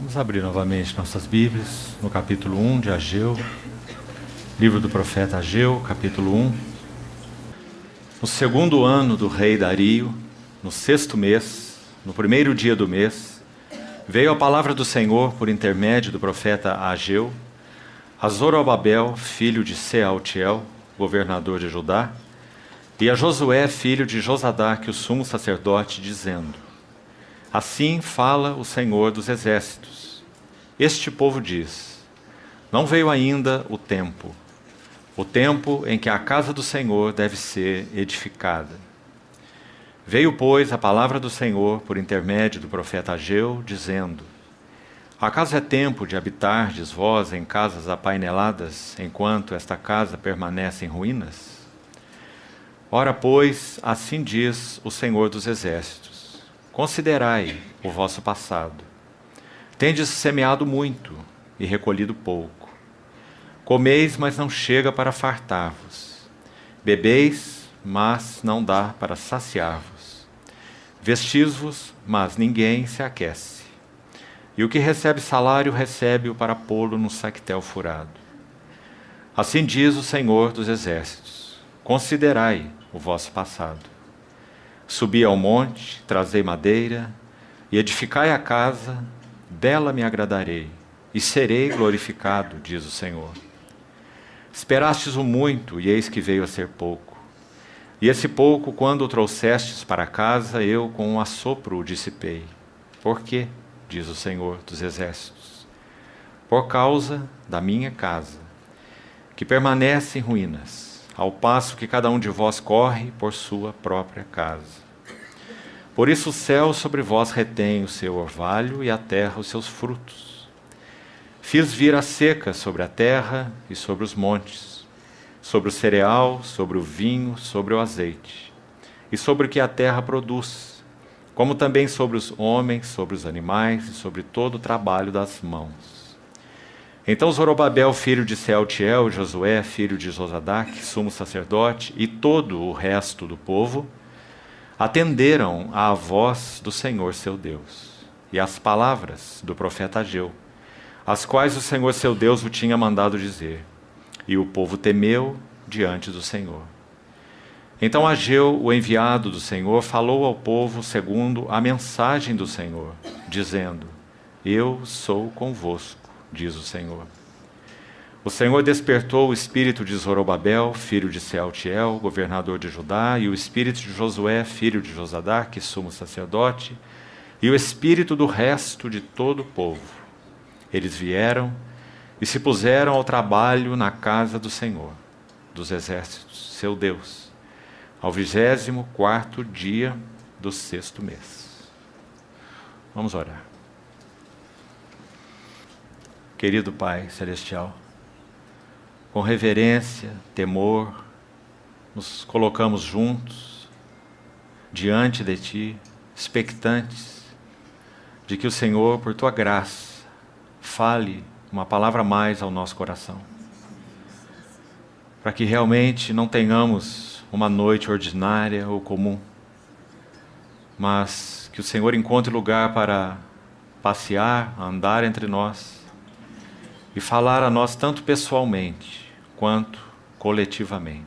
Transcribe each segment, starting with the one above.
Vamos abrir novamente nossas Bíblias no capítulo 1 de Ageu, livro do profeta Ageu, capítulo 1. No segundo ano do rei Dario, no sexto mês, no primeiro dia do mês, veio a palavra do Senhor por intermédio do profeta Ageu a Zorobabel, filho de Sealtiel, governador de Judá, e a Josué, filho de Josadaque, o sumo sacerdote, dizendo: Assim fala o Senhor dos exércitos. Este povo diz: Não veio ainda o tempo em que a casa do Senhor deve ser edificada. Veio, pois, a palavra do Senhor por intermédio do profeta Ageu, dizendo: Acaso é tempo de habitardes vós em casas apaineladas, enquanto esta casa permanece em ruínas? Ora, pois, assim diz o Senhor dos exércitos: Considerai o vosso passado. Tendes semeado muito e recolhido pouco. Comeis, mas não chega para fartar-vos. Bebeis, mas não dá para saciar-vos. Vestis-vos, mas ninguém se aquece. E o que recebe salário, recebe-o para pô-lo num saquetel furado. Assim diz o Senhor dos exércitos: Considerai o vosso passado. Subi ao monte, trazei madeira, e edificai a casa, dela me agradarei, e serei glorificado, diz o Senhor. Esperastes o muito, e eis que veio a ser pouco. E esse pouco, quando o trouxestes para casa, eu com um assopro o dissipei. Por quê? Diz o Senhor dos exércitos. Por causa da minha casa, que permanece em ruínas, ao passo que cada um de vós corre por sua própria casa. Por isso o céu sobre vós retém o seu orvalho e a terra os seus frutos. Fiz vir a seca sobre a terra e sobre os montes, sobre o cereal, sobre o vinho, sobre o azeite, e sobre o que a terra produz, como também sobre os homens, sobre os animais e sobre todo o trabalho das mãos. Então Zorobabel, filho de Sealtiel, e Josué, filho de Josadaque, sumo sacerdote, e todo o resto do povo, atenderam à voz do Senhor seu Deus, e às palavras do profeta Ageu, as quais o Senhor seu Deus o tinha mandado dizer. E o povo temeu diante do Senhor. Então Ageu, o enviado do Senhor, falou ao povo segundo a mensagem do Senhor, dizendo: Eu sou convosco, diz o Senhor. O Senhor despertou o espírito de Zorobabel, filho de Sealtiel, governador de Judá, e o espírito de Josué, filho de Josadaque, sumo sacerdote, e o espírito do resto de todo o povo. Eles vieram e se puseram ao trabalho na casa do Senhor dos exércitos, seu Deus, ao 24º dia do sexto mês. Vamos orar. Querido Pai Celestial, com reverência, temor, nos colocamos juntos, diante de Ti, expectantes de que o Senhor, por Tua graça, fale uma palavra a mais ao nosso coração, para que realmente não tenhamos uma noite ordinária ou comum, mas que o Senhor encontre lugar para passear, andar entre nós e falar a nós tanto pessoalmente quanto coletivamente.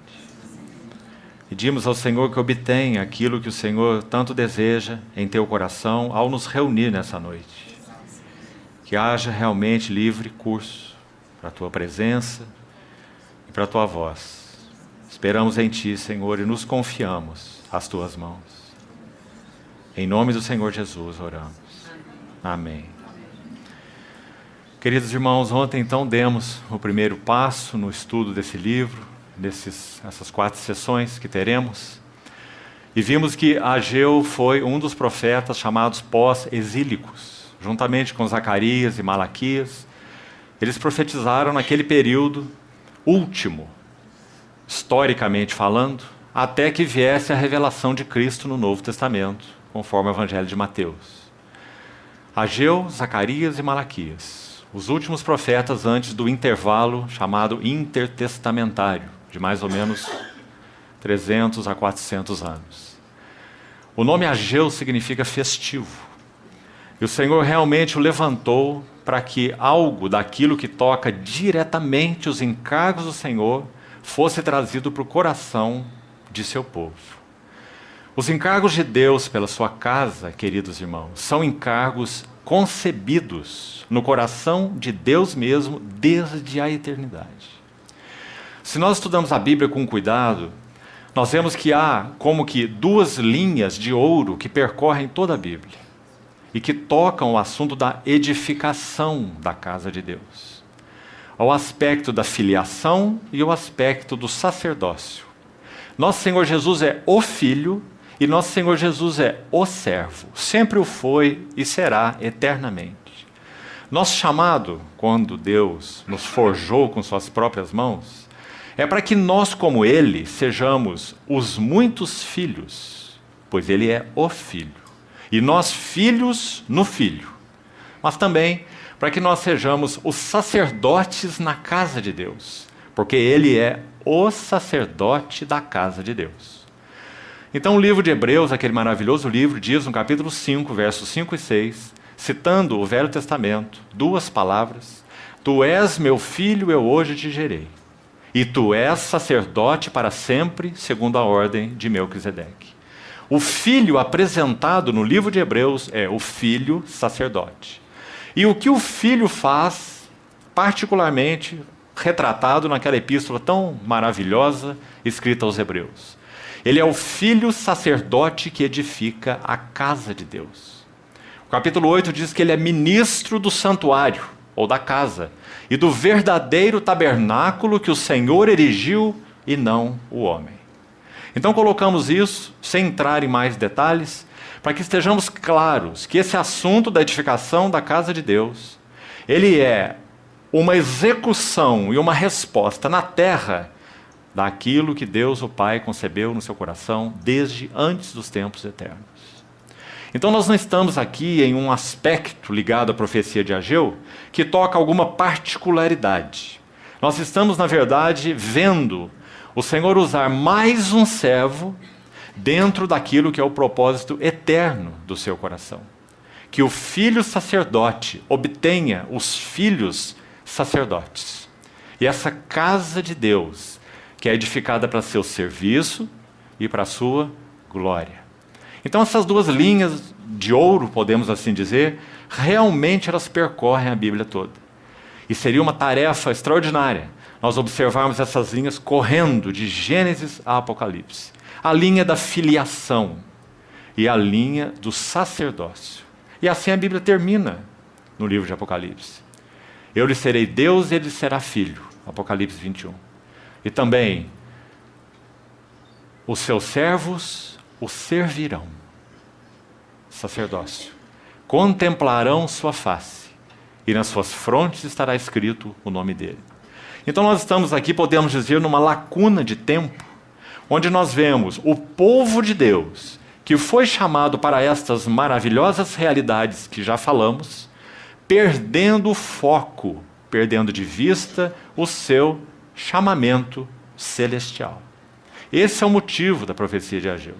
Pedimos ao Senhor que obtenha aquilo que o Senhor tanto deseja em teu coração ao nos reunir nessa noite. Que haja realmente livre curso para a tua presença e para a tua voz. Esperamos em Ti, Senhor, e nos confiamos às Tuas mãos. Em nome do Senhor Jesus oramos. Amém. Queridos irmãos, ontem então demos o primeiro passo no estudo desse livro, essas 4 sessões que teremos, e vimos que Ageu foi um dos profetas chamados pós-exílicos, juntamente com Zacarias e Malaquias. Eles profetizaram naquele período último, historicamente falando, até que viesse a revelação de Cristo no Novo Testamento, conforme o Evangelho de Mateus. Ageu, Zacarias e Malaquias, os últimos profetas antes do intervalo chamado intertestamentário, de mais ou menos 300 a 400 anos. O nome Ageu significa festivo. E o Senhor realmente o levantou para que algo daquilo que toca diretamente os encargos do Senhor fosse trazido para o coração de seu povo. Os encargos de Deus pela sua casa, queridos irmãos, são encargos concebidos no coração de Deus mesmo desde a eternidade. Se nós estudamos a Bíblia com cuidado, nós vemos que há como que duas linhas de ouro que percorrem toda a Bíblia e que tocam o assunto da edificação da casa de Deus. O aspecto da filiação e o aspecto do sacerdócio. Nosso Senhor Jesus é o Filho e nosso Senhor Jesus é o servo. Sempre o foi e será eternamente. Nosso chamado, quando Deus nos forjou com suas próprias mãos, é para que nós, como Ele, sejamos os muitos filhos, pois Ele é o Filho. E nós filhos no Filho. Mas também para que nós sejamos os sacerdotes na casa de Deus, porque Ele é o sacerdote da casa de Deus. Então o livro de Hebreus, aquele maravilhoso livro, diz no capítulo 5, versos 5 e 6, citando o Velho Testamento, duas palavras: Tu és meu filho, eu hoje te gerei. E tu és sacerdote para sempre, segundo a ordem de Melquisedeque. O filho apresentado no livro de Hebreus é o filho sacerdote. E o que o filho faz, particularmente retratado naquela epístola tão maravilhosa escrita aos Hebreus. Ele é o filho sacerdote que edifica a casa de Deus. O capítulo 8 diz que ele é ministro do santuário, ou da casa, e do verdadeiro tabernáculo que o Senhor erigiu e não o homem. Então colocamos isso, sem entrar em mais detalhes, para que estejamos claros que esse assunto da edificação da casa de Deus, ele é uma execução e uma resposta na terra daquilo que Deus, o Pai, concebeu no seu coração desde antes dos tempos eternos. Então nós não estamos aqui em um aspecto ligado à profecia de Ageu que toca alguma particularidade. Nós estamos, na verdade, vendo o Senhor usar mais um servo dentro daquilo que é o propósito eterno do seu coração. Que o filho sacerdote obtenha os filhos sacerdotes. E essa casa de Deus, que é edificada para seu serviço e para a sua glória. Então essas duas linhas de ouro, podemos assim dizer, realmente elas percorrem a Bíblia toda. E seria uma tarefa extraordinária nós observarmos essas linhas correndo de Gênesis a Apocalipse. A linha da filiação e a linha do sacerdócio. E assim a Bíblia termina no livro de Apocalipse. Eu lhe serei Deus e ele será filho. Apocalipse 21. E também, os seus servos o servirão. Sacerdócio. Contemplarão sua face. E nas suas frontes estará escrito o nome dele. Então nós estamos aqui, podemos dizer, numa lacuna de tempo, onde nós vemos o povo de Deus, que foi chamado para estas maravilhosas realidades que já falamos, perdendo o foco, perdendo de vista o seu chamamento celestial. Esse é o motivo da profecia de Ageu.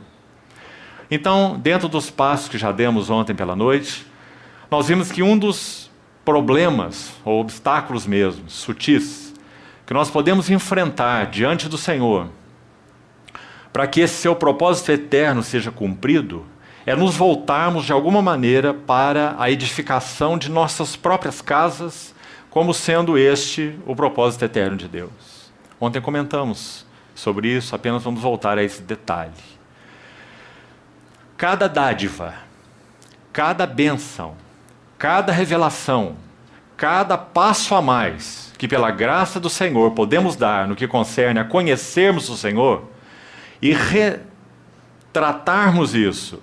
Então, dentro dos passos que já demos ontem pela noite, nós vimos que um dos problemas, ou obstáculos mesmo, sutis, que nós podemos enfrentar diante do Senhor, para que esse seu propósito eterno seja cumprido, é nos voltarmos de alguma maneira para a edificação de nossas próprias casas, como sendo este o propósito eterno de Deus. Ontem comentamos sobre isso, apenas vamos voltar a esse detalhe. Cada dádiva, cada bênção, cada revelação, cada passo a mais que pela graça do Senhor podemos dar no que concerne a conhecermos o Senhor e retratarmos isso,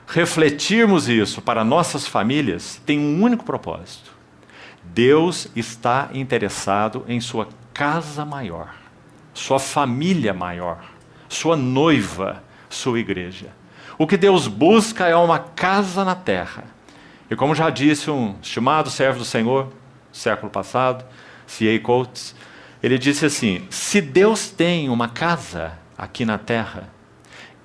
refletirmos isso para nossas famílias, tem um único propósito. Deus está interessado em sua casa maior, sua família maior, sua noiva, sua igreja. O que Deus busca é uma casa na terra. E como já disse um estimado servo do Senhor, século passado, C.A. Coates, ele disse assim: se Deus tem uma casa aqui na terra,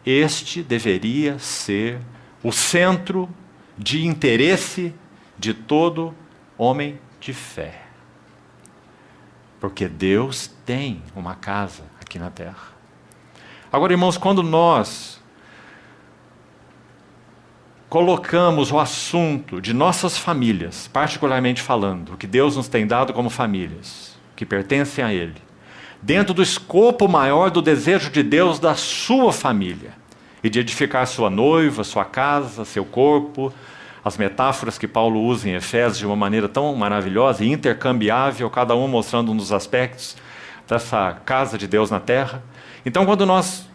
este deveria ser o centro de interesse de todo homem de fé. Porque Deus tem uma casa aqui na terra. Agora, irmãos, quando nós colocamos o assunto de nossas famílias, particularmente falando, o que Deus nos tem dado como famílias, que pertencem a Ele, dentro do escopo maior do desejo de Deus da sua família, e de edificar sua noiva, sua casa, seu corpo, as metáforas que Paulo usa em Efésios de uma maneira tão maravilhosa e intercambiável, cada um mostrando um dos aspectos dessa casa de Deus na terra. Então, quando nós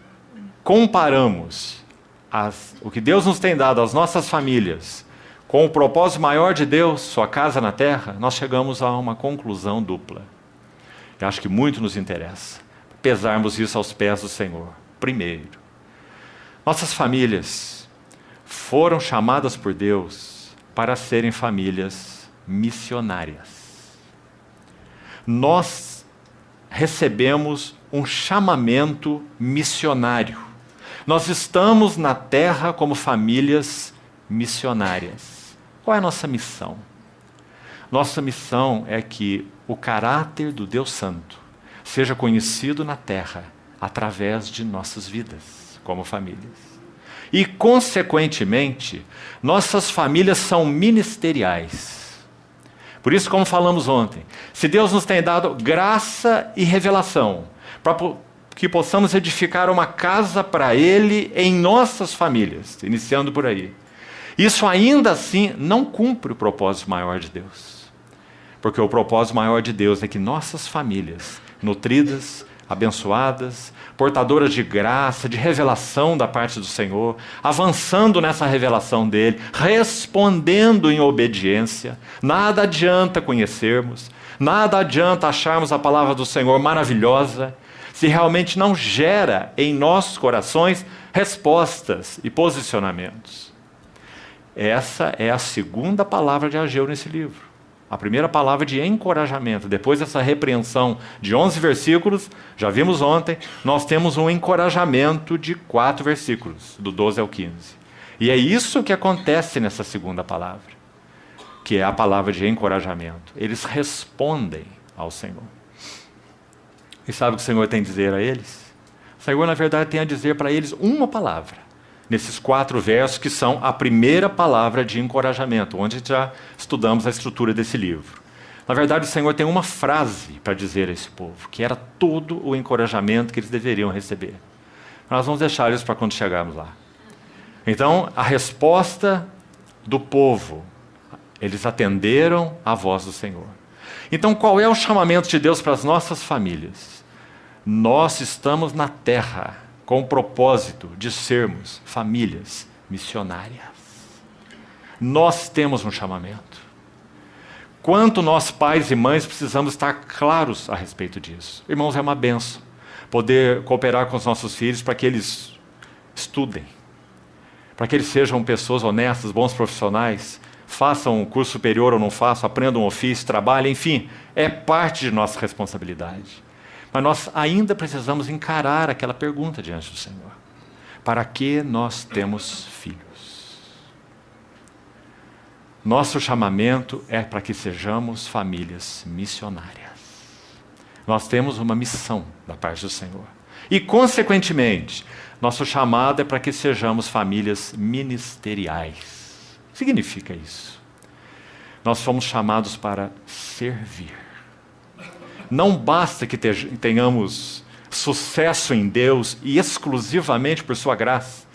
comparamos o que Deus nos tem dado às nossas famílias com o propósito maior de Deus, sua casa na terra, nós chegamos a uma conclusão dupla. Eu acho que muito nos interessa pesarmos isso aos pés do Senhor. Primeiro, nossas famílias foram chamadas por Deus para serem famílias missionárias. Nós recebemos um chamamento missionário. Nós estamos na terra como famílias missionárias. Qual é a nossa missão? Nossa missão é que o caráter do Deus Santo seja conhecido na terra através de nossas vidas como famílias. E, consequentemente, nossas famílias são ministeriais. Por isso, como falamos ontem, se Deus nos tem dado graça e revelação para que possamos edificar uma casa para Ele em nossas famílias, iniciando por aí, isso ainda assim não cumpre o propósito maior de Deus. Porque o propósito maior de Deus é que nossas famílias, nutridas, abençoadas, portadoras de graça, de revelação da parte do Senhor, avançando nessa revelação dele, respondendo em obediência. Nada adianta conhecermos, nada adianta acharmos a palavra do Senhor maravilhosa, se realmente não gera em nossos corações respostas e posicionamentos. Essa é a segunda palavra de Ageu nesse livro. A primeira palavra de encorajamento. Depois dessa repreensão de 11 versículos, já vimos ontem, nós temos um encorajamento de 4 versículos, do 12 ao 15. E é isso que acontece nessa segunda palavra, que é a palavra de encorajamento. Eles respondem ao Senhor. E sabe o que o Senhor tem a dizer a eles? O Senhor, na verdade, tem a dizer para eles uma palavra. Nesses 4 versos que são a primeira palavra de encorajamento, onde já estudamos a estrutura desse livro. Na verdade, o Senhor tem uma frase para dizer a esse povo, que era todo o encorajamento que eles deveriam receber. Nós vamos deixar isso para quando chegarmos lá. Então, a resposta do povo, eles atenderam à voz do Senhor. Então, qual é o chamamento de Deus para as nossas famílias? Nós estamos na terra com o propósito de sermos famílias missionárias. Nós temos um chamamento. Quanto nós, pais e mães, precisamos estar claros a respeito disso. Irmãos, é uma bênção poder cooperar com os nossos filhos para que eles estudem, para que eles sejam pessoas honestas, bons profissionais, façam um curso superior ou não façam, aprendam um ofício, trabalhem, enfim, é parte de nossa responsabilidade. Mas nós ainda precisamos encarar aquela pergunta diante do Senhor. Para que nós temos filhos? Nosso chamamento é para que sejamos famílias missionárias. Nós temos uma missão da parte do Senhor. E, consequentemente, nosso chamado é para que sejamos famílias ministeriais. O que significa isso? Nós fomos chamados para servir. Não basta que tenhamos sucesso em Deus e exclusivamente por sua graça,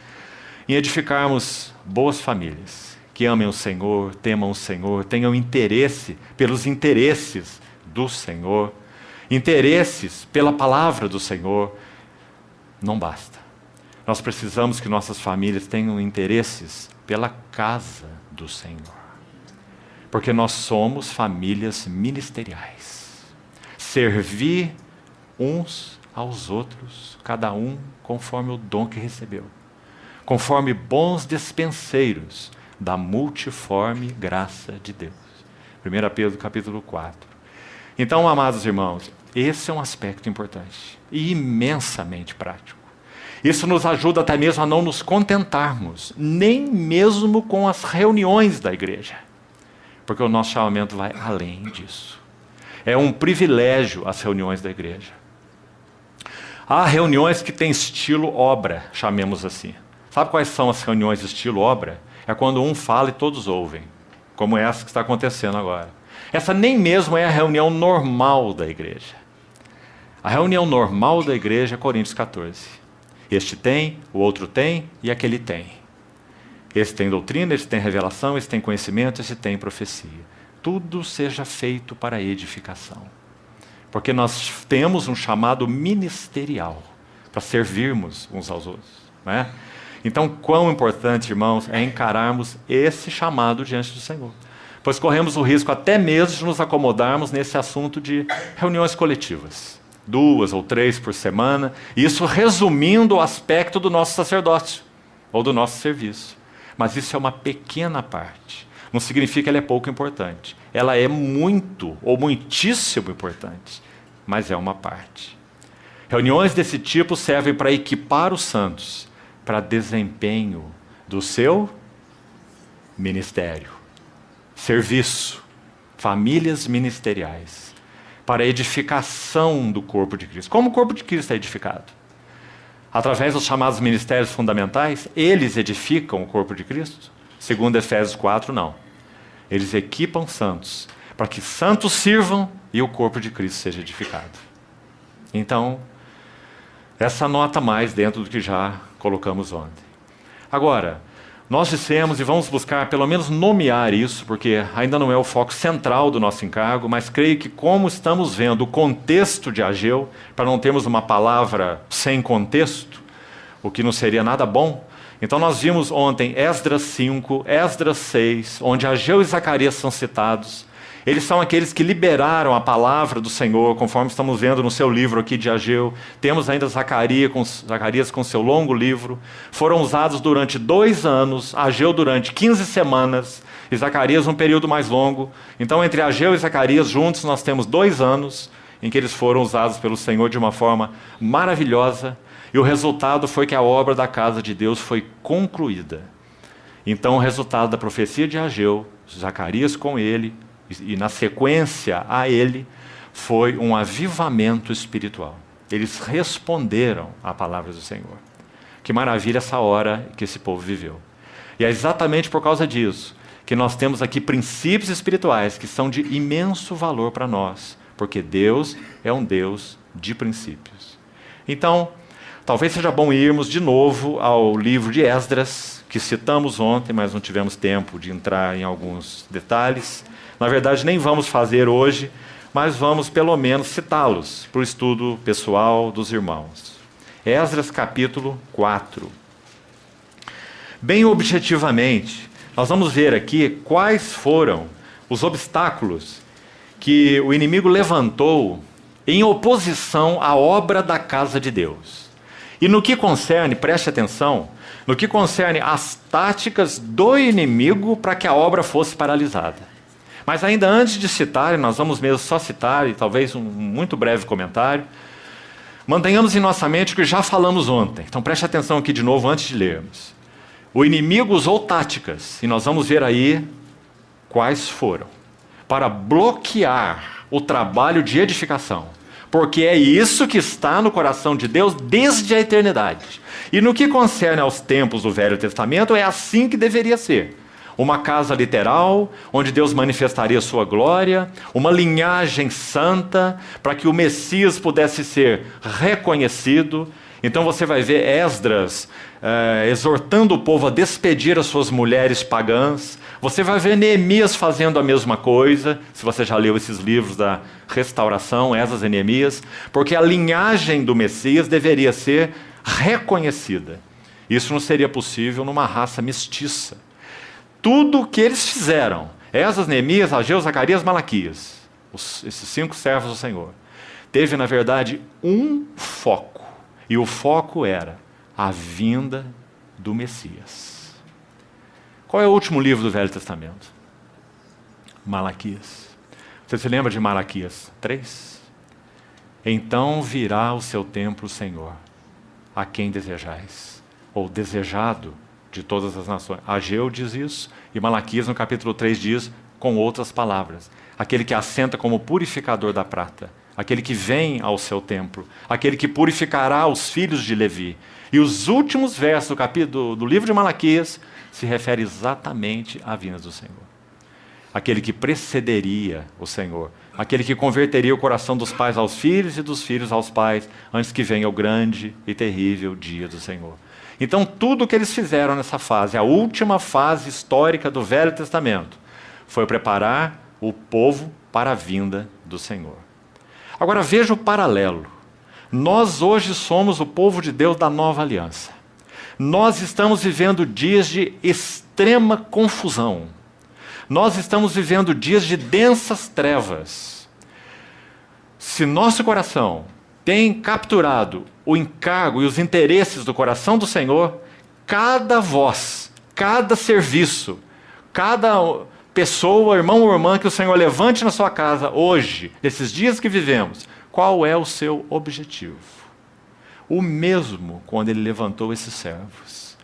em edificarmos boas famílias, que amem o Senhor, temam o Senhor, tenham interesse pelos interesses do Senhor, interesses pela palavra do Senhor. Não basta. Nós precisamos que nossas famílias tenham interesses pela casa do Senhor, porque nós somos famílias ministeriais. Servir uns aos outros, cada um conforme o dom que recebeu, conforme bons dispenseiros da multiforme graça de Deus. 1 Pedro capítulo 4. Então, amados irmãos, esse é um aspecto importante e imensamente prático. Isso nos ajuda até mesmo a não nos contentarmos, nem mesmo com as reuniões da igreja, porque o nosso chamamento vai além disso. É um privilégio as reuniões da igreja. Há reuniões que têm estilo obra, chamemos assim. Sabe quais são as reuniões estilo obra? É quando um fala e todos ouvem, como essa que está acontecendo agora. Essa nem mesmo é a reunião normal da igreja. A reunião normal da igreja é Coríntios 14. Este tem, o outro tem e aquele tem. Esse tem doutrina, esse tem revelação, esse tem conhecimento, esse tem profecia. Tudo seja feito para edificação. Porque nós temos um chamado ministerial para servirmos uns aos outros, não é? Então, quão importante, irmãos, é encararmos esse chamado diante do Senhor. Pois corremos o risco até mesmo de nos acomodarmos nesse assunto de reuniões coletivas. 2 ou 3 por semana, isso resumindo o aspecto do nosso sacerdócio, ou do nosso serviço. Mas isso é uma pequena parte. Não significa que ela é pouco importante. Ela é muito, ou muitíssimo importante, mas é uma parte. Reuniões desse tipo servem para equipar os santos para desempenho do seu ministério, serviço, famílias ministeriais, para a edificação do corpo de Cristo. Como o corpo de Cristo é edificado? Através dos chamados ministérios fundamentais, eles edificam o corpo de Cristo? Segundo Efésios 4, não. Eles equipam santos, para que santos sirvam e o corpo de Cristo seja edificado. Então, essa nota mais dentro do que já colocamos ontem. Agora, nós dissemos, e vamos buscar pelo menos nomear isso, porque ainda não é o foco central do nosso encargo, mas creio que como estamos vendo o contexto de Ageu, para não termos uma palavra sem contexto, o que não seria nada bom, então nós vimos ontem Esdras 5, Esdras 6, onde Ageu e Zacarias são citados. Eles são aqueles que liberaram a palavra do Senhor, conforme estamos vendo no seu livro aqui de Ageu. Temos ainda Zacarias com seu longo livro. Foram usados durante 2 anos, Ageu durante 15 semanas, e Zacarias um período mais longo. Então, entre Ageu e Zacarias juntos, nós temos 2 anos em que eles foram usados pelo Senhor de uma forma maravilhosa. E o resultado foi que a obra da casa de Deus foi concluída. Então, o resultado da profecia de Ageu, Zacarias com ele, e na sequência a ele, foi um avivamento espiritual. Eles responderam à palavra do Senhor. Que maravilha essa hora que esse povo viveu. E é exatamente por causa disso que nós temos aqui princípios espirituais que são de imenso valor para nós, porque Deus é um Deus de princípios. Então, talvez seja bom irmos de novo ao livro de Esdras, que citamos ontem, mas não tivemos tempo de entrar em alguns detalhes. Na verdade, nem vamos fazer hoje, mas vamos pelo menos citá-los para o estudo pessoal dos irmãos. Esdras capítulo 4. Bem objetivamente, nós vamos ver aqui quais foram os obstáculos que o inimigo levantou em oposição à obra da casa de Deus. E no que concerne, preste atenção, no que concerne as táticas do inimigo para que a obra fosse paralisada. Mas ainda antes de citar, nós vamos mesmo só citar, e talvez um muito breve comentário, mantenhamos em nossa mente o que já falamos ontem. Então preste atenção aqui de novo antes de lermos. O inimigo usou táticas, e nós vamos ver aí quais foram, para bloquear o trabalho de edificação. Porque é isso que está no coração de Deus desde a eternidade. E no que concerne aos tempos do Velho Testamento, é assim que deveria ser. Uma casa literal, onde Deus manifestaria sua glória, uma linhagem santa, para que o Messias pudesse ser reconhecido. Então você vai ver Esdras exortando o povo a despedir as suas mulheres pagãs. Você vai ver Neemias fazendo a mesma coisa, se você já leu esses livros da restauração, Esdras e Neemias, porque a linhagem do Messias deveria ser reconhecida. Isso não seria possível numa raça mestiça. Tudo o que eles fizeram, Esdras, Neemias, Ageu, Zacarias, Malaquias, esses 5 servos do Senhor, teve na verdade um foco, e o foco era a vinda do Messias. Qual é o último livro do Velho Testamento? Malaquias. Você se lembra de Malaquias 3? Então virá o seu templo, Senhor, a quem desejais, ou desejado de todas as nações. Ageu diz isso, e Malaquias no capítulo 3 diz, com outras palavras, aquele que assenta como purificador da prata, aquele que vem ao seu templo, aquele que purificará os filhos de Levi. E os últimos versos do livro de Malaquias se referem exatamente à vinda do Senhor. Aquele que precederia o Senhor, aquele que converteria o coração dos pais aos filhos e dos filhos aos pais, antes que venha o grande e terrível dia do Senhor. Então, tudo o que eles fizeram nessa fase, a última fase histórica do Velho Testamento, foi preparar o povo para a vinda do Senhor. Agora, veja o paralelo. Nós hoje somos o povo de Deus da nova aliança. Nós estamos vivendo dias de extrema confusão. Nós estamos vivendo dias de densas trevas. Se nosso coração tem capturado o encargo e os interesses do coração do Senhor, cada voz, cada serviço, cada pessoa, irmão ou irmã que o Senhor levante na sua casa hoje, nesses dias que vivemos, qual é o seu objetivo? O mesmo quando ele levantou esses servos.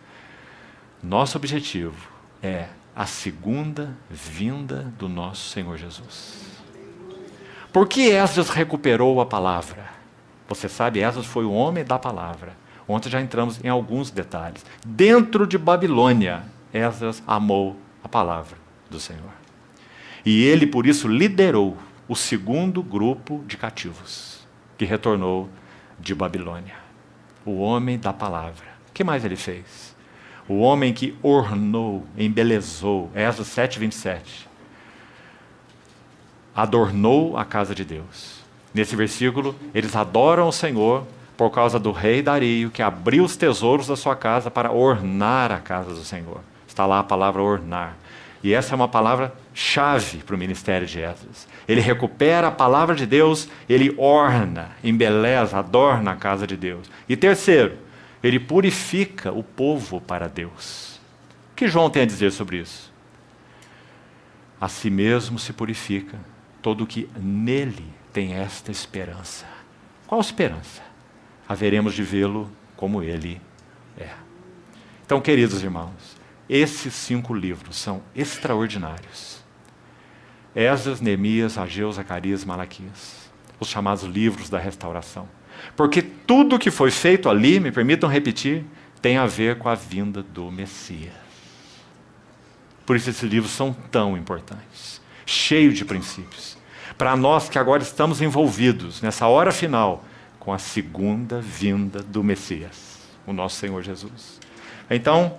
Nosso objetivo é a segunda vinda do nosso Senhor Jesus. Por que Esdras recuperou a palavra? Você sabe, Esdras foi o homem da palavra. Ontem já entramos em alguns detalhes. Dentro de Babilônia, Esdras amou a palavra do Senhor. E ele, por isso, liderou o segundo grupo de cativos que retornou de Babilônia. O homem da palavra. O que mais ele fez? O homem que ornou, embelezou, Esdras 7:27, adornou a casa de Deus. Nesse versículo, eles adoram o Senhor por causa do rei Dario, que abriu os tesouros da sua casa para ornar a casa do Senhor. Está lá a palavra ornar. E essa é uma palavra-chave para o ministério de Esdras. Ele recupera a palavra de Deus, ele orna, embeleza, adorna a casa de Deus. E terceiro, ele purifica o povo para Deus. O que João tem a dizer sobre isso? A si mesmo se purifica todo o que nele tem esta esperança. Qual esperança? Haveremos de vê-lo como ele é. Então, queridos irmãos, esses 5 livros são extraordinários. Esdras, Neemias, Ageu, Zacarias, Malaquias. Os chamados livros da restauração. Porque tudo que foi feito ali, me permitam repetir, tem a ver com a vinda do Messias. Por isso esses livros são tão importantes, cheios de princípios. Para nós que agora estamos envolvidos, nessa hora final, com a segunda vinda do Messias, o nosso Senhor Jesus. Então,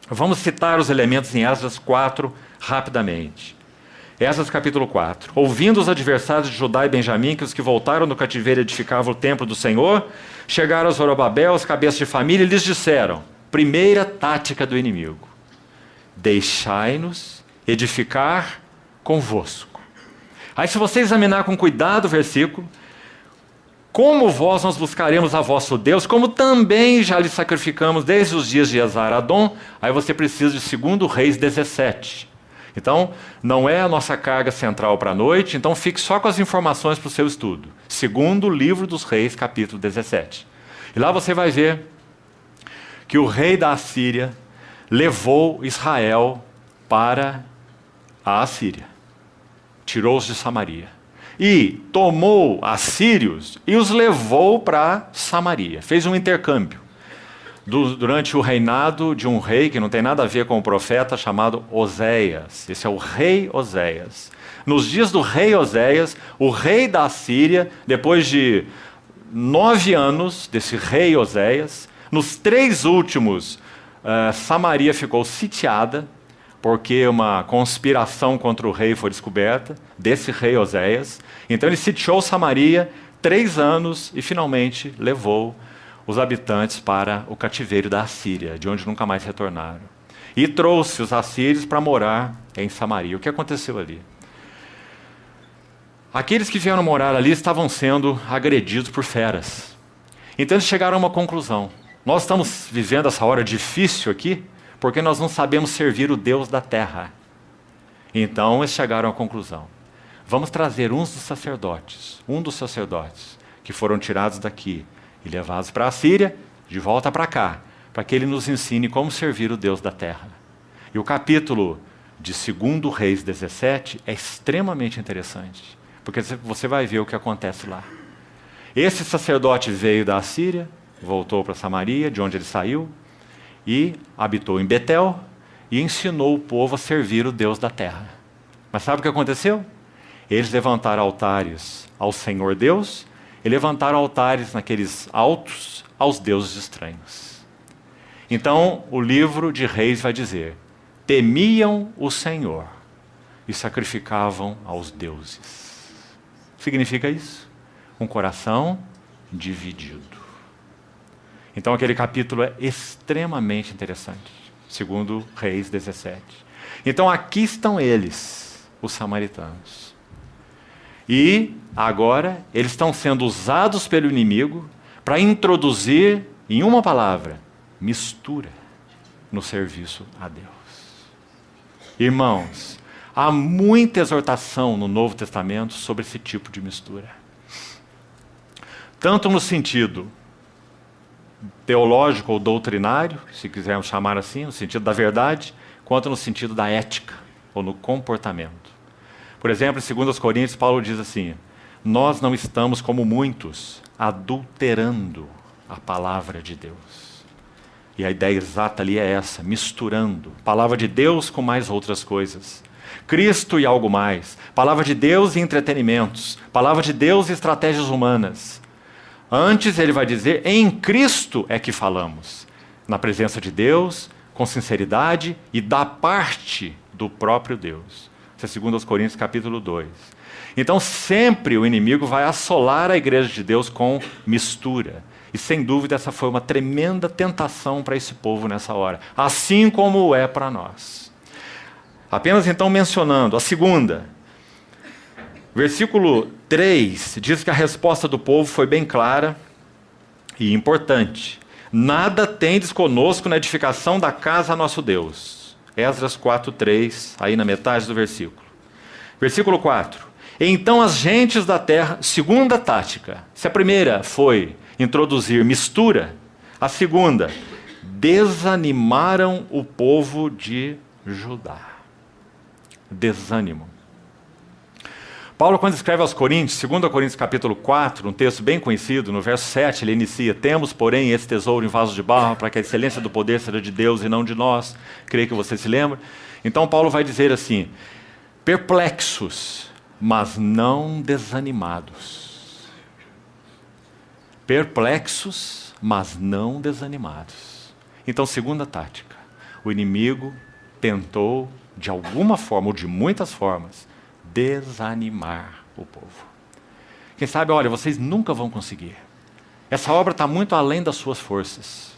vamos citar os elementos em Esdras 4 rapidamente. Esdras capítulo 4. Ouvindo os adversários de Judá e Benjamim, que os que voltaram do cativeiro edificavam o templo do Senhor, chegaram a Zorobabel, os cabeças de família, e lhes disseram, primeira tática do inimigo, deixai-nos edificar convosco. Aí se você examinar com cuidado o versículo, como vós nós buscaremos a vosso Deus, como também já lhe sacrificamos desde os dias de Esar-Adom, aí você precisa de 2 Reis 17. Então, não é a nossa carga central para a noite, então fique só com as informações para o seu estudo. 2º livro dos Reis, capítulo 17. E lá você vai ver que o rei da Assíria levou Israel para a Assíria. Tirou-os de Samaria. E tomou assírios e os levou para Samaria. Fez um intercâmbio. Durante o reinado de um rei que não tem nada a ver com o profeta, chamado Oséias. Esse é o rei Oséias. Nos dias do rei Oséias, o rei da Assíria, depois de 9 anos desse rei Oséias, nos 3 últimos, Samaria ficou sitiada, porque uma conspiração contra o rei foi descoberta, desse rei Oséias. Então ele sitiou Samaria 3 anos e finalmente levou os habitantes para o cativeiro da Assíria, de onde nunca mais retornaram. E trouxe os assírios para morar em Samaria. O que aconteceu ali? Aqueles que vieram morar ali estavam sendo agredidos por feras. Então eles chegaram a uma conclusão. Nós estamos vivendo essa hora difícil aqui, porque nós não sabemos servir o Deus da terra. Então eles chegaram à conclusão. Vamos trazer um dos sacerdotes que foram tirados daqui e levados para a Síria, de volta para cá, para que ele nos ensine como servir o Deus da terra. E o capítulo de 2 Reis 17 é extremamente interessante, porque você vai ver o que acontece lá. Esse sacerdote veio da Assíria, voltou para Samaria, de onde ele saiu, e habitou em Betel, e ensinou o povo a servir o Deus da terra. Mas sabe o que aconteceu? Eles levantaram altares ao Senhor Deus, e levantaram altares naqueles altos aos deuses estranhos. Então, o livro de Reis vai dizer: temiam o Senhor e sacrificavam aos deuses. Significa isso? Um coração dividido. Então aquele capítulo é extremamente interessante, 2 Reis 17. Então aqui estão eles, os samaritanos. E agora eles estão sendo usados pelo inimigo para introduzir, em uma palavra, mistura no serviço a Deus. Irmãos, há muita exortação no Novo Testamento sobre esse tipo de mistura. Tanto no sentido teológico ou doutrinário, se quisermos chamar assim, no sentido da verdade, quanto no sentido da ética ou no comportamento. Por exemplo, em 2 Coríntios, Paulo diz assim: nós não estamos como muitos adulterando a palavra de Deus. E a ideia exata ali é essa, misturando palavra de Deus com mais outras coisas. Cristo e algo mais, palavra de Deus e entretenimentos, palavra de Deus e estratégias humanas. Antes ele vai dizer, em Cristo é que falamos, na presença de Deus, com sinceridade e da parte do próprio Deus. Isso é 2 Coríntios capítulo 2. Então sempre o inimigo vai assolar a igreja de Deus com mistura. E sem dúvida essa foi uma tremenda tentação para esse povo nessa hora, assim como é para nós. Apenas então mencionando a segunda. Versículo 3 diz que a resposta do povo foi bem clara e importante. Nada tendes conosco na edificação da casa a nosso Deus. Esdras 4:3, aí na metade do versículo. Versículo 4. Então as gentes da terra, segunda tática. Se a primeira foi introduzir mistura, a segunda, desanimaram o povo de Judá. Desânimo. Paulo, quando escreve aos Coríntios, 2 Coríntios capítulo 4, um texto bem conhecido, no verso 7, ele inicia: temos, porém, esse tesouro em vasos de barro, para que a excelência do poder seja de Deus e não de nós. Creio que você se lembra. Então Paulo vai dizer assim: perplexos, mas não desanimados. Perplexos, mas não desanimados. Então, segunda tática. O inimigo tentou, de alguma forma, ou de muitas formas, desanimar o povo. Quem sabe, olha, vocês nunca vão conseguir. Essa obra está muito além das suas forças.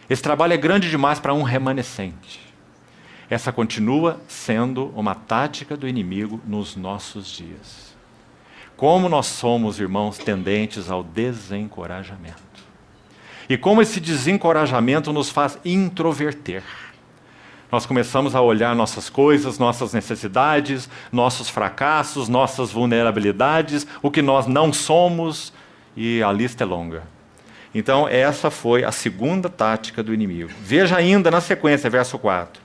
Esse trabalho é grande demais para um remanescente. Essa continua sendo uma tática do inimigo nos nossos dias. Como nós somos, irmãos, tendentes ao desencorajamento. E como esse desencorajamento nos faz introverter. Nós começamos a olhar nossas coisas, nossas necessidades, nossos fracassos, nossas vulnerabilidades, o que nós não somos, e a lista é longa. Então, essa foi a segunda tática do inimigo. Veja ainda na sequência, verso 4.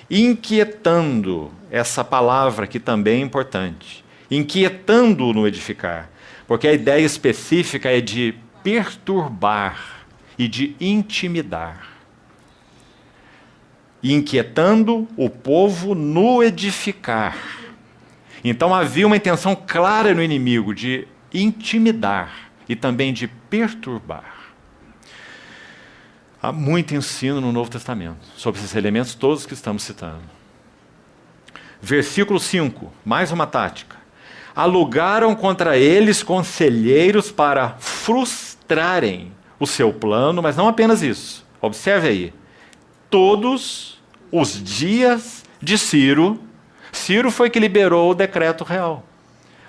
Inquietando, essa palavra que também é importante. Inquietando no edificar, porque a ideia específica é de perturbar e de intimidar. Inquietando o povo no edificar. Então havia uma intenção clara no inimigo de intimidar e também de perturbar. Há muito ensino no Novo Testamento sobre esses elementos todos que estamos citando. Versículo 5, mais uma tática. Alugaram contra eles conselheiros para frustrarem o seu plano, mas não apenas isso. Observe aí. Todos os dias de Ciro, Ciro foi que liberou o decreto real.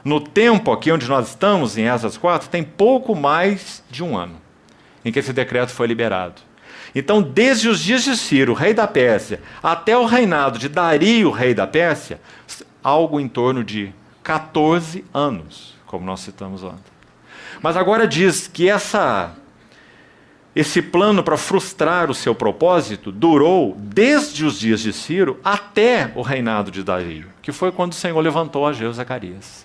No tempo aqui onde nós estamos, em Esdras 4, tem pouco mais de um ano em que esse decreto foi liberado. Então, desde os dias de Ciro, rei da Pérsia, até o reinado de Dario, rei da Pérsia, algo em torno de 14 anos, como nós citamos ontem. Mas agora diz que esse plano para frustrar o seu propósito durou desde os dias de Ciro até o reinado de Dario, que foi quando o Senhor levantou Ageu e Zacarias.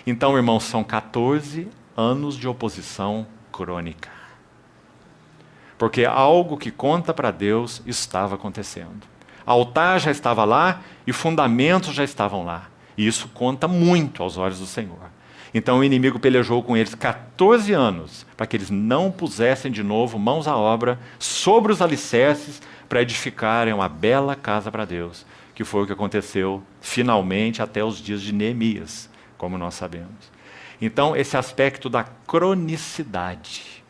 Então, irmãos, são 14 anos de oposição crônica. Porque algo que conta para Deus estava acontecendo. Altar já estava lá e fundamentos já estavam lá. E isso conta muito aos olhos do Senhor. Então o inimigo pelejou com eles 14 anos, para que eles não pusessem de novo mãos à obra sobre os alicerces para edificarem uma bela casa para Deus, que foi o que aconteceu finalmente até os dias de Neemias, como nós sabemos. Então esse aspecto da cronicidade,